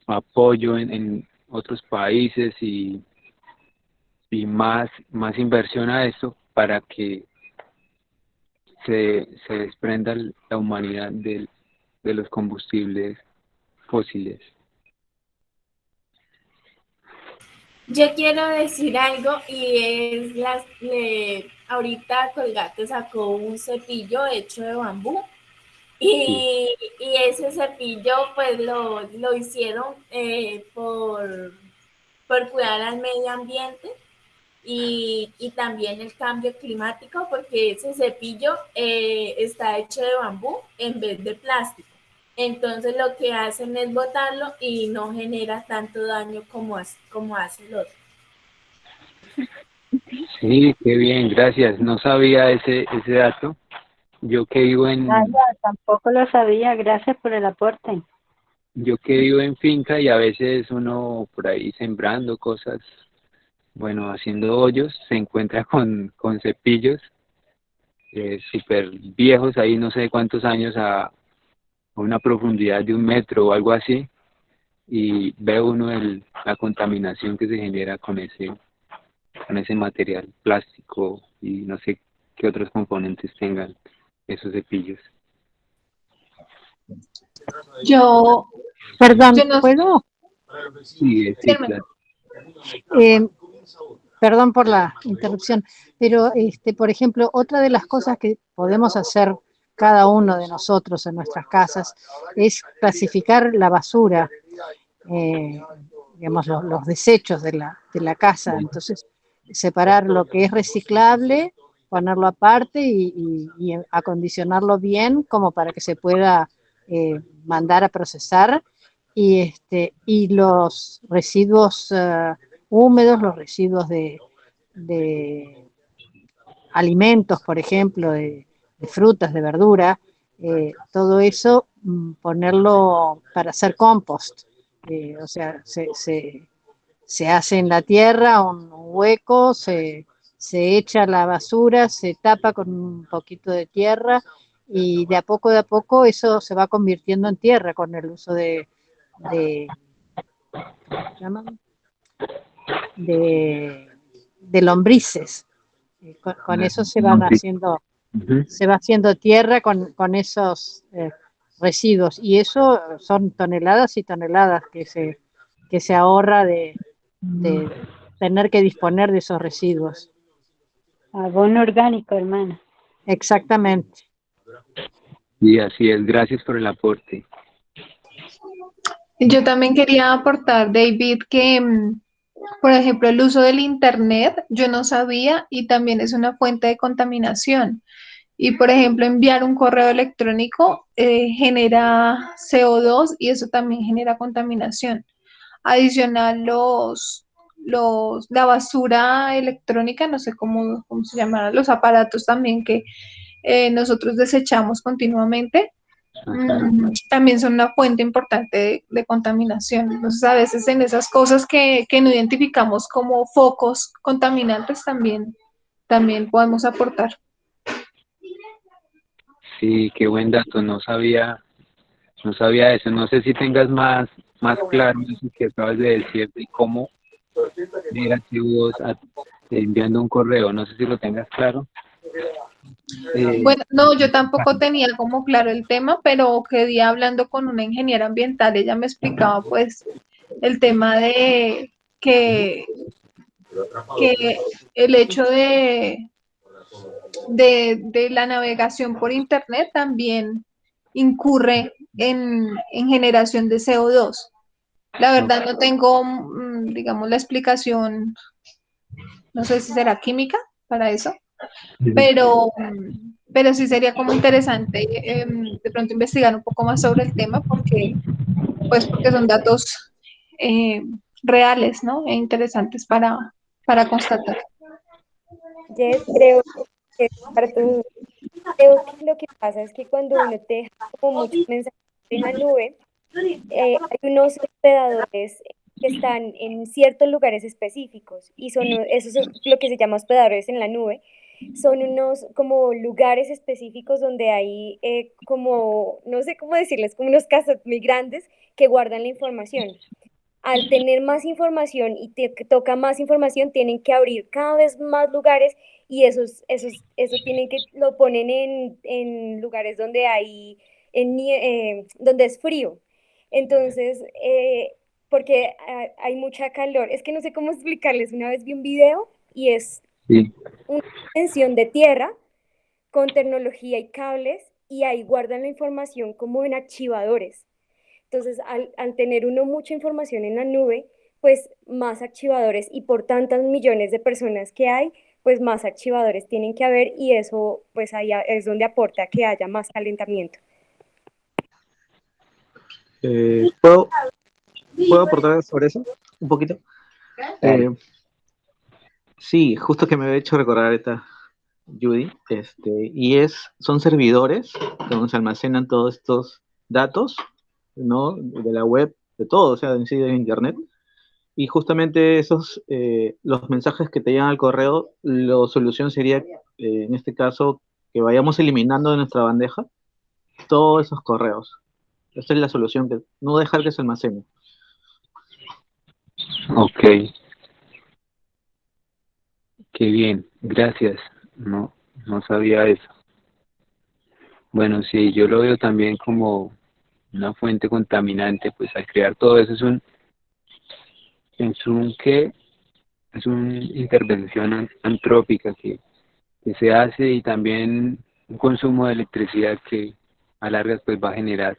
apoyo en otros países y más inversión a eso para que se desprenda la humanidad de los combustibles fósiles. Yo quiero decir algo y es ahorita Colgate sacó un cepillo hecho de bambú Sí. y ese cepillo pues lo hicieron por cuidar al medio ambiente y también el cambio climático porque ese cepillo está hecho de bambú en vez de plástico. Entonces lo que hacen es botarlo y no genera tanto daño como hace el otro. Sí, qué bien, gracias. No sabía ese dato. Yo que vivo en, Tampoco lo sabía, gracias por el aporte. yo que vivo en finca y a veces uno por ahí sembrando cosas, bueno, haciendo hoyos, se encuentra con cepillos súper viejos, ahí no sé cuántos años a una profundidad de 1 metro o algo así, y ve uno la contaminación que se genera con ese material plástico y no sé qué otros componentes tengan esos cepillos. Yo, perdón, Yo no, ¿puedo? Sí, sí, claro. Perdón por la interrupción, pero por ejemplo, otra de las cosas que podemos hacer cada uno de nosotros en nuestras casas es clasificar la basura, digamos, los desechos de la casa. Entonces, separar lo que es reciclable, ponerlo aparte y acondicionarlo bien como para que se pueda mandar a procesar. Y los residuos húmedos, los residuos de alimentos, por ejemplo, de frutas, de verdura, todo eso ponerlo para hacer compost. O sea, se hace en la tierra un hueco, se echa la basura, se tapa con un poquito de tierra y de a poco eso se va convirtiendo en tierra con el uso ¿cómo se llaman? de lombrices. Con eso se va haciendo tierra con esos residuos y eso son toneladas y toneladas que se ahorra de tener que disponer de esos residuos. Abono orgánico, hermana. Exactamente. Y así es, gracias por el aporte. Yo también quería aportar, David, que, por ejemplo, el uso del Internet, yo no sabía y también es una fuente de contaminación. Y, por ejemplo, enviar un correo electrónico genera CO2 y eso también genera contaminación. Adicional, la basura electrónica, no sé cómo se llamará, los aparatos también que nosotros desechamos continuamente, Ajá. también son una fuente importante de contaminación. Entonces, a veces en esas cosas que no identificamos como focos contaminantes, también podemos aportar. Sí, qué buen dato, no sabía eso. No sé si tengas más claro eso que acabas de decir de cómo era que vos enviando un correo, no sé si lo tengas claro. Bueno, no, yo tampoco tenía como claro el tema, pero que día hablando con una ingeniera ambiental, ella me explicaba pues el tema de que el hecho de la navegación por internet también incurre en generación de CO2. La verdad no tengo, digamos, la explicación, no sé si será química para eso, pero sí sería como interesante de pronto investigar un poco más sobre el tema porque son datos eh, reales, ¿no? E interesantes para constatar. Jess, creo que creo que lo que pasa es que cuando uno te deja como muchos mensajes en la nube, hay unos hospedadores que están en ciertos lugares específicos y esos son lo que se llama hospedadores en la nube. Son unos como lugares específicos donde hay como, no sé cómo decirles, como unos casos muy grandes que guardan la información. Al tener más información y te toca más información, tienen que abrir cada vez más lugares y eso tienen que, lo ponen en lugares donde hay, donde es frío. Entonces, porque hay mucha calor. Es que no sé cómo explicarles. Una vez vi un video y es Sí, una extensión de tierra con tecnología y cables y ahí guardan la información como en archivadores. Entonces, al tener uno mucha información en la nube, pues más archivadores y por tantas millones de personas que hay, pues más archivadores tienen que haber y eso pues ahí es donde aporta que haya más calentamiento. ¿Puedo aportar sobre eso un poquito? dale. Sí, justo que me había hecho recordar esta Judy, son servidores donde se almacenan todos estos datos, ¿no? De la web, de todo, o sea, en sí de internet. Y justamente los mensajes que te llegan al correo, la solución sería, en este caso, que vayamos eliminando de nuestra bandeja todos esos correos. Esa es la solución, que no dejar que se almacenen. Ok, qué bien, gracias. No sabía eso. Bueno, sí, yo lo veo también como una fuente contaminante, pues al crear todo eso es una intervención antrópica que se hace y también un consumo de electricidad que a largas pues va a generar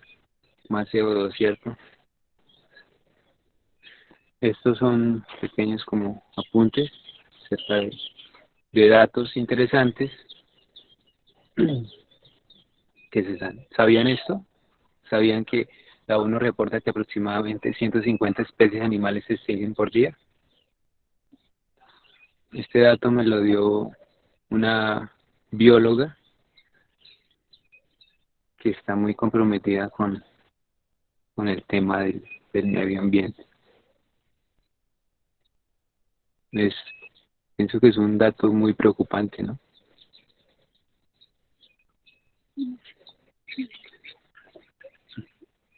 más CO2, ¿cierto? Estos son pequeños como apuntes acerca de datos interesantes que ¿sabían esto? ¿Sabían que la ONU reporta que aproximadamente 150 especies animales se extinguen por día? Este dato me lo dio una bióloga que está muy comprometida con el tema del medio ambiente. Pienso que es un dato muy preocupante, ¿no?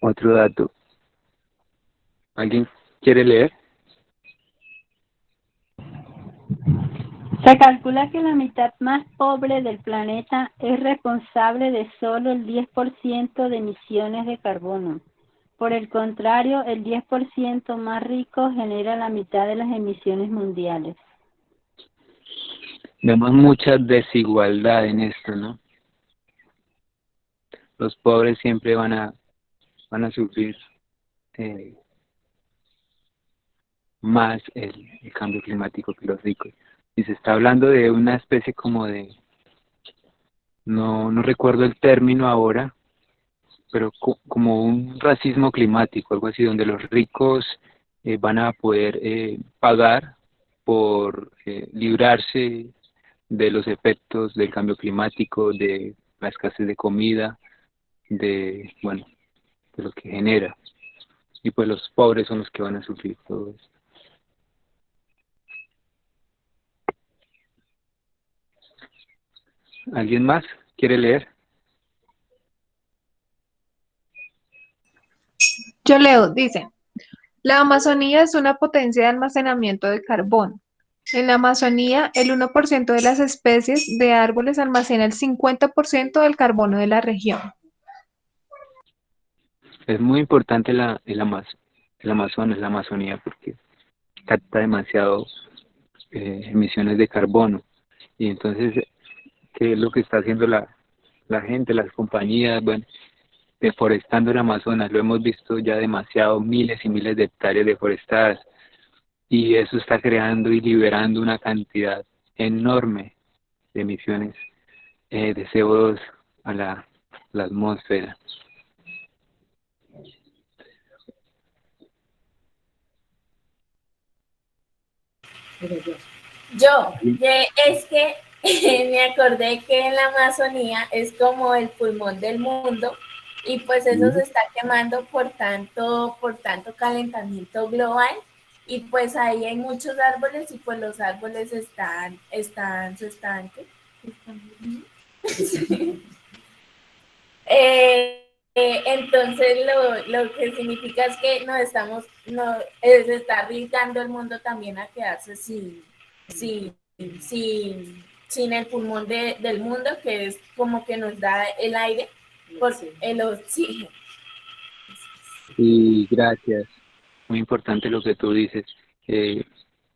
Otro dato. ¿Alguien quiere leer? Se calcula que la mitad más pobre del planeta es responsable de solo el 10% de emisiones de carbono. Por el contrario, el 10% más rico genera la mitad de las emisiones mundiales. Vemos mucha desigualdad en esto, ¿no? Los pobres siempre van a sufrir eh, más el cambio climático que los ricos. Y se está hablando de una especie como de, no recuerdo el término ahora, pero como un racismo climático, algo así, donde los ricos van a poder pagar por librarse de los efectos del cambio climático, de la escasez de comida, bueno, de lo que genera. Y pues los pobres son los que van a sufrir todo esto. ¿Alguien más quiere leer? Yo leo, dice, la Amazonía es una potencia de almacenamiento de carbón. En la Amazonía, el 1% de las especies de árboles almacena el 50% del carbono de la región. Es muy importante el Amazonas, la Amazonía, porque capta demasiado emisiones de carbono. Y entonces, ¿qué es lo que está haciendo la gente, las compañías? Bueno, deforestando el Amazonas, lo hemos visto ya demasiado, miles y miles de hectáreas deforestadas, y eso está creando y liberando una cantidad enorme de emisiones de CO2 a la atmósfera. Es que me acordé que en la Amazonía es como el pulmón del mundo y pues eso se está quemando por tanto calentamiento global y pues ahí hay muchos árboles y pues los árboles se están sí. Entonces lo que significa es que se está arriesgando el mundo también a quedarse sin el pulmón del mundo, que es como que nos da el aire, por el oxígeno. Y gracias, muy importante lo que tú dices.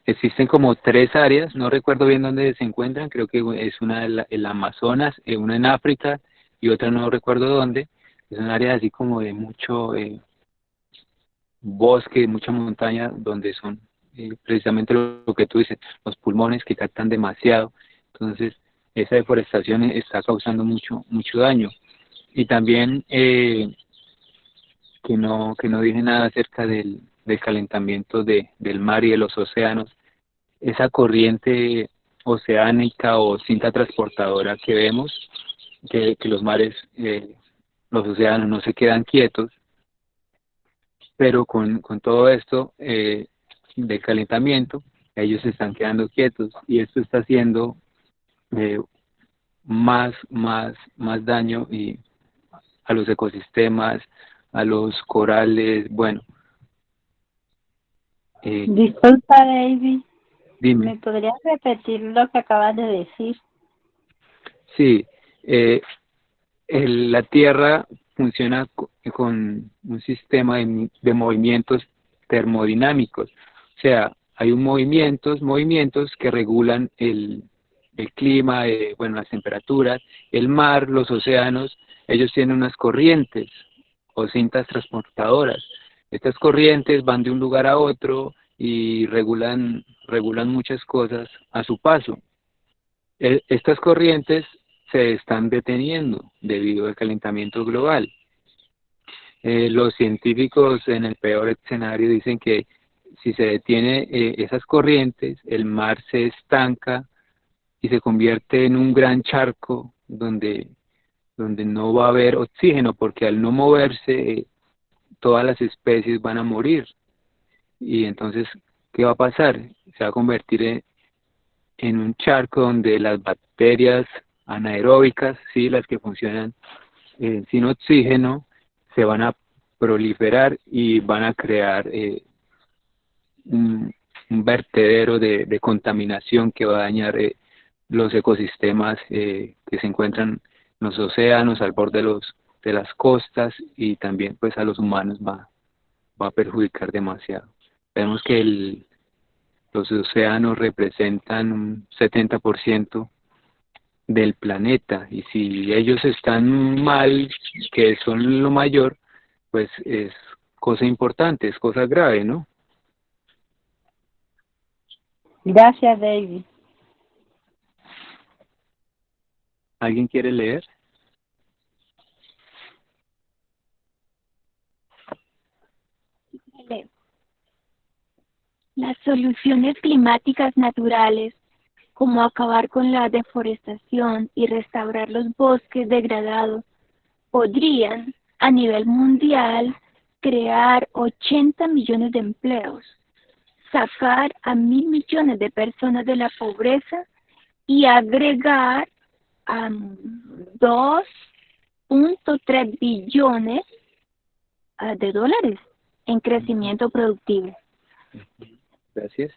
Existen como 3 áreas, no recuerdo bien dónde se encuentran, creo que es una el Amazonas, una en África y otra no recuerdo dónde. Es un área así como de mucho bosque, mucha montaña, donde son precisamente lo que tú dices, los pulmones que captan demasiado. Entonces, esa deforestación está causando mucho daño. Y también que no dije nada acerca del calentamiento del mar y de los océanos, esa corriente oceánica o cinta transportadora que vemos, que los mares, los océanos no se quedan quietos, pero con todo esto del calentamiento, ellos se están quedando quietos y esto está haciendo eh, más daño y a los ecosistemas, a los corales, bueno. Disculpa, David. Dime. ¿Me podrías repetir lo que acabas de decir? Sí, la Tierra funciona con un sistema de movimientos termodinámicos. O sea, hay movimientos que regulan el clima, bueno, las temperaturas, el mar, los océanos, ellos tienen unas corrientes o cintas transportadoras. Estas corrientes van de un lugar a otro y regulan muchas cosas a su paso. Estas corrientes se están deteniendo debido al calentamiento global. Los científicos en el peor escenario dicen que si se detiene esas corrientes, el mar se estanca y se convierte en un gran charco donde no va a haber oxígeno, porque al no moverse todas las especies van a morir. Y entonces, ¿qué va a pasar? Se va a convertir en un charco donde las bacterias anaeróbicas, ¿sí? Las que funcionan sin oxígeno, se van a proliferar y van a crear un vertedero de contaminación que va a dañar los ecosistemas que se encuentran en los océanos, al borde de las costas, y también pues a los humanos va a perjudicar demasiado. Vemos que Los océanos representan un 70% del planeta, y si ellos están mal, que son lo mayor, pues es cosa importante, es cosa grave, ¿no? Gracias, David. ¿Alguien quiere leer? Las soluciones climáticas naturales, como acabar con la deforestación y restaurar los bosques degradados, podrían, a nivel mundial, crear 80 millones de empleos, sacar a 1.000 millones de personas de la pobreza y agregar a 2.3 billones de dólares en crecimiento productivo. Gracias.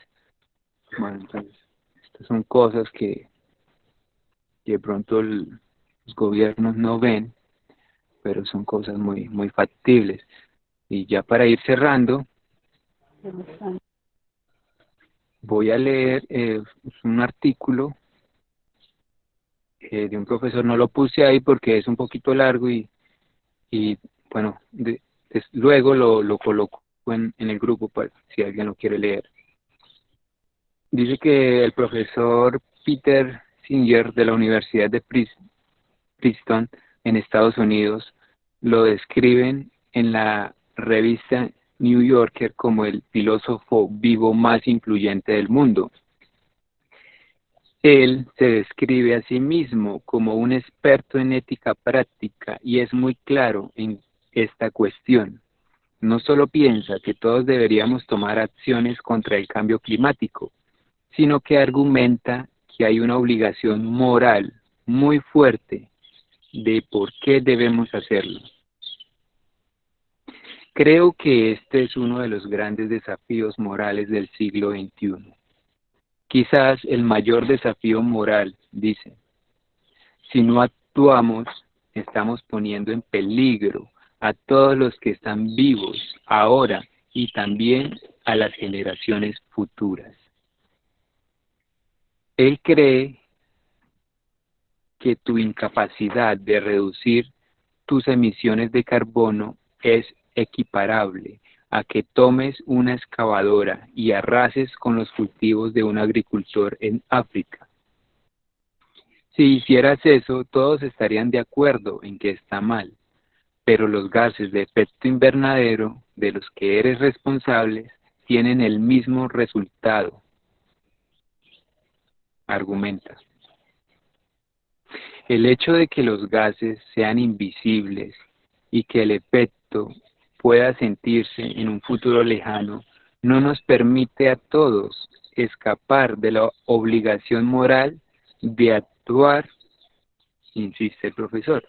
Bueno, entonces, estas son cosas que de pronto los gobiernos no ven, pero son cosas muy, muy factibles. Y ya para ir cerrando, voy a leer un artículo de un profesor. No lo puse ahí porque es un poquito largo y bueno, luego lo coloco en el grupo para si alguien lo quiere leer. Dice que el profesor Peter Singer de la Universidad de Princeton en Estados Unidos lo describen en la revista New Yorker como el filósofo vivo más influyente del mundo. Él se describe a sí mismo como un experto en ética práctica y es muy claro en esta cuestión. No solo piensa que todos deberíamos tomar acciones contra el cambio climático, sino que argumenta que hay una obligación moral muy fuerte de por qué debemos hacerlo. Creo que este es uno de los grandes desafíos morales del siglo XXI. Quizás el mayor desafío moral, dice. Si no actuamos, estamos poniendo en peligro a todos los que están vivos ahora y también a las generaciones futuras. Él cree que tu incapacidad de reducir tus emisiones de carbono es equiparable a que tomes una excavadora y arrases con los cultivos de un agricultor en África. Si hicieras eso, todos estarían de acuerdo en que está mal, pero los gases de efecto invernadero de los que eres responsable tienen el mismo resultado. Argumenta. El hecho de que los gases sean invisibles y que el efecto pueda sentirse en un futuro lejano no nos permite a todos escapar de la obligación moral de actuar, insiste el profesor.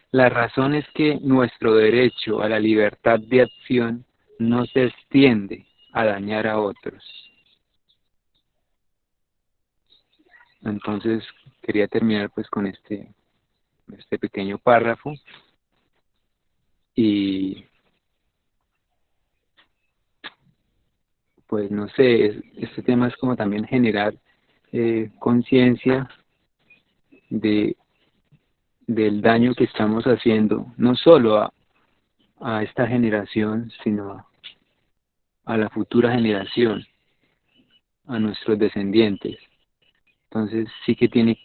La razón es que nuestro derecho a la libertad de acción no se extiende a dañar a otros. Entonces, quería terminar pues con este pequeño párrafo y pues no sé, este tema es como también generar conciencia del daño que estamos haciendo, no solo a esta generación, sino a la futura generación, a nuestros descendientes. Entonces sí que tiene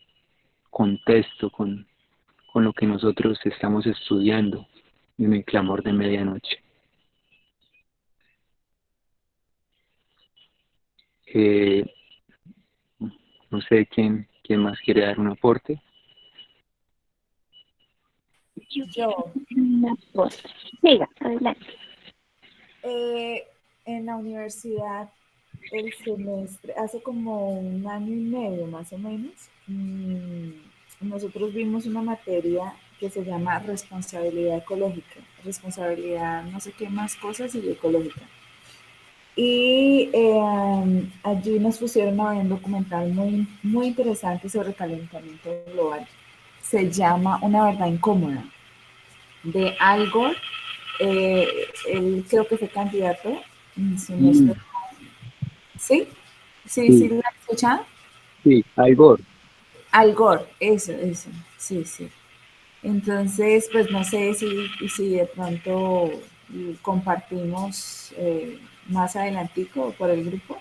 contexto con lo que nosotros estamos estudiando en el clamor de medianoche. No sé quién más quiere dar un aporte. Yo. Siga, adelante. En la universidad, el semestre, hace como 1 año y medio más o menos, nosotros vimos una materia que se llama responsabilidad ecológica, responsabilidad no sé qué más cosas y ecológica. Y allí nos pusieron a ver un documental muy, muy interesante sobre calentamiento global. Se llama Una verdad incómoda, de Al Gore. Él creo que fue candidato, si no estoy mal, ¿Sí? ¿Sí, sí Sí, lo has escuchado? sí, Al Gore. Al Gore, eso, sí, sí. Entonces, pues no sé si de pronto compartimos más adelantico por el grupo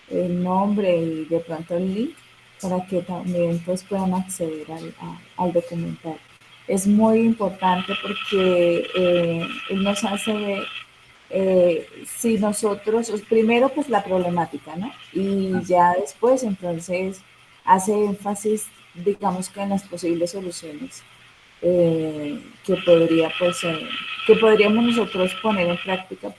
el nombre y de pronto el link para que también pues puedan acceder al documental. Es muy importante porque él nos hace ver si nosotros, primero pues la problemática, ¿no? Y ya después entonces hace énfasis, digamos que en las posibles soluciones que podría pues que podríamos nosotros poner en práctica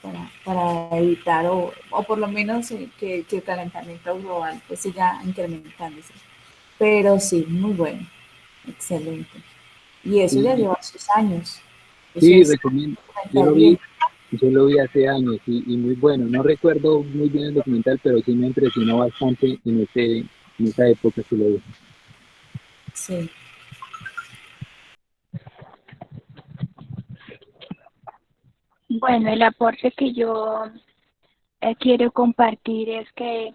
para evitar o por lo menos que el calentamiento global pues siga incrementándose. Pero sí, muy bueno, excelente. Y eso ya Sí, lleva sus años. Eso sí, es recomiendo. documental bien. Yo lo vi hace años y muy bueno. No recuerdo muy bien el documental, pero sí me impresionó bastante en esa época que lo vi. Sí. Bueno, el aporte que yo quiero compartir es que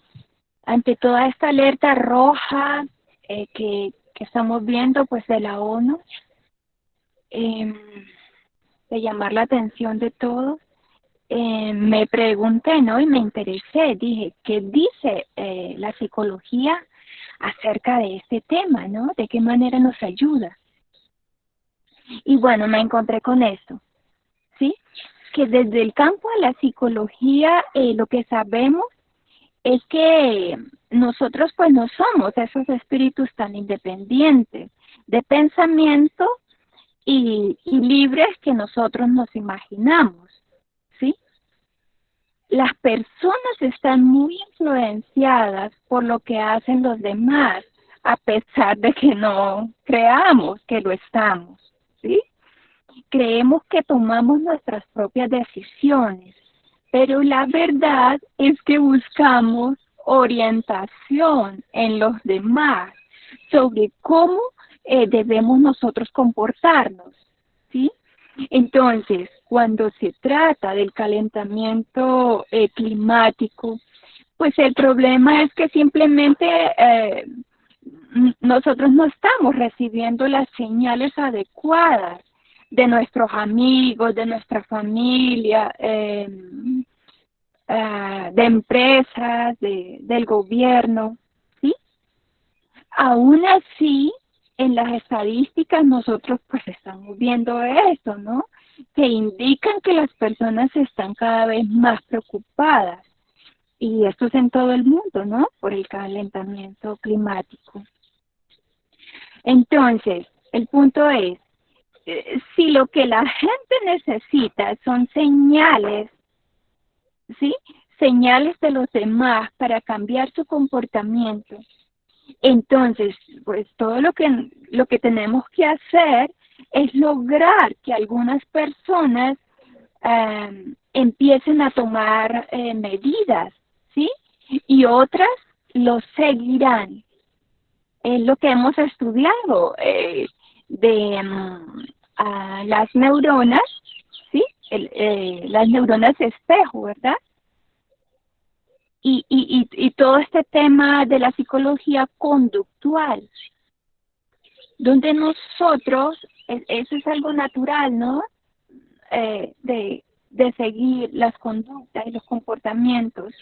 ante toda esta alerta roja que estamos viendo pues de la ONU, eh, de llamar la atención de todos, me pregunté, ¿no? Y me interesé, dije, ¿qué dice la psicología acerca de este tema, ¿no? ¿De qué manera nos ayuda? Y bueno, me encontré con esto, ¿sí? Que desde el campo de la psicología lo que sabemos es que nosotros pues no somos esos espíritus tan independientes de pensamiento y libres que nosotros nos imaginamos, ¿sí? Las personas están muy influenciadas por lo que hacen los demás, a pesar de que no creamos que lo estamos, ¿sí? Creemos que tomamos nuestras propias decisiones, pero la verdad es que buscamos orientación en los demás sobre cómo debemos nosotros comportarnos, ¿sí? Entonces, cuando se trata del calentamiento climático, pues el problema es que simplemente nosotros no estamos recibiendo las señales adecuadas de nuestros amigos, de nuestra familia, de empresas, del gobierno, ¿sí? Aún así, en las estadísticas nosotros pues estamos viendo eso, ¿no? Que indican que las personas están cada vez más preocupadas. Y esto es en todo el mundo, ¿no? Por el calentamiento climático. Entonces, el punto es, si lo que la gente necesita son señales, ¿sí? Señales de los demás para cambiar su comportamiento, entonces, pues todo lo que tenemos que hacer es lograr que algunas personas empiecen a tomar medidas, ¿sí? Y otras lo seguirán. Es lo que hemos estudiado de las neuronas, ¿sí? Las neuronas espejo, ¿verdad? Y todo este tema de la psicología conductual, donde nosotros, eso es algo natural, ¿no? De seguir las conductas y los comportamientos.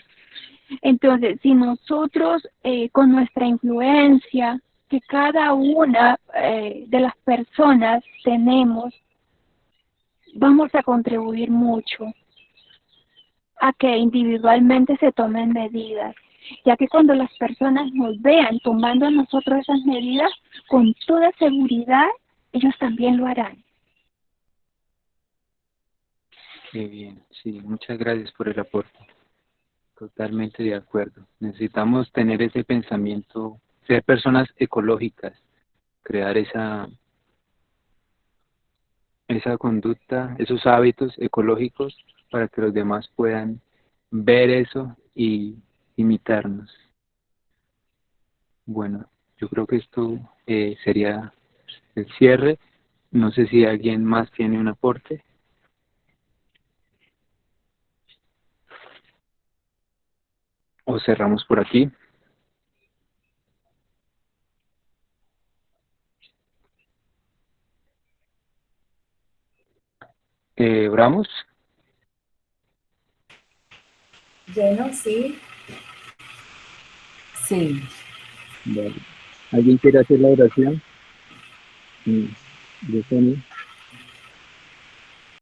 Entonces, si nosotros con nuestra influencia, que cada una de las personas tenemos, vamos a contribuir mucho a que individualmente se tomen medidas, ya que cuando las personas nos vean tomando nosotros esas medidas, con toda seguridad, ellos también lo harán. Qué bien, sí, muchas gracias por el aporte. Totalmente de acuerdo. Necesitamos tener ese pensamiento, ser personas ecológicas, crear esa conducta, esos hábitos ecológicos para que los demás puedan ver eso y imitarnos. Bueno, yo creo que esto sería el cierre. No sé si alguien más tiene un aporte. o cerramos por aquí. ¿Oramos? Bueno, sí. Sí. Vale. ¿Alguien quiere hacer la oración? Yesenia.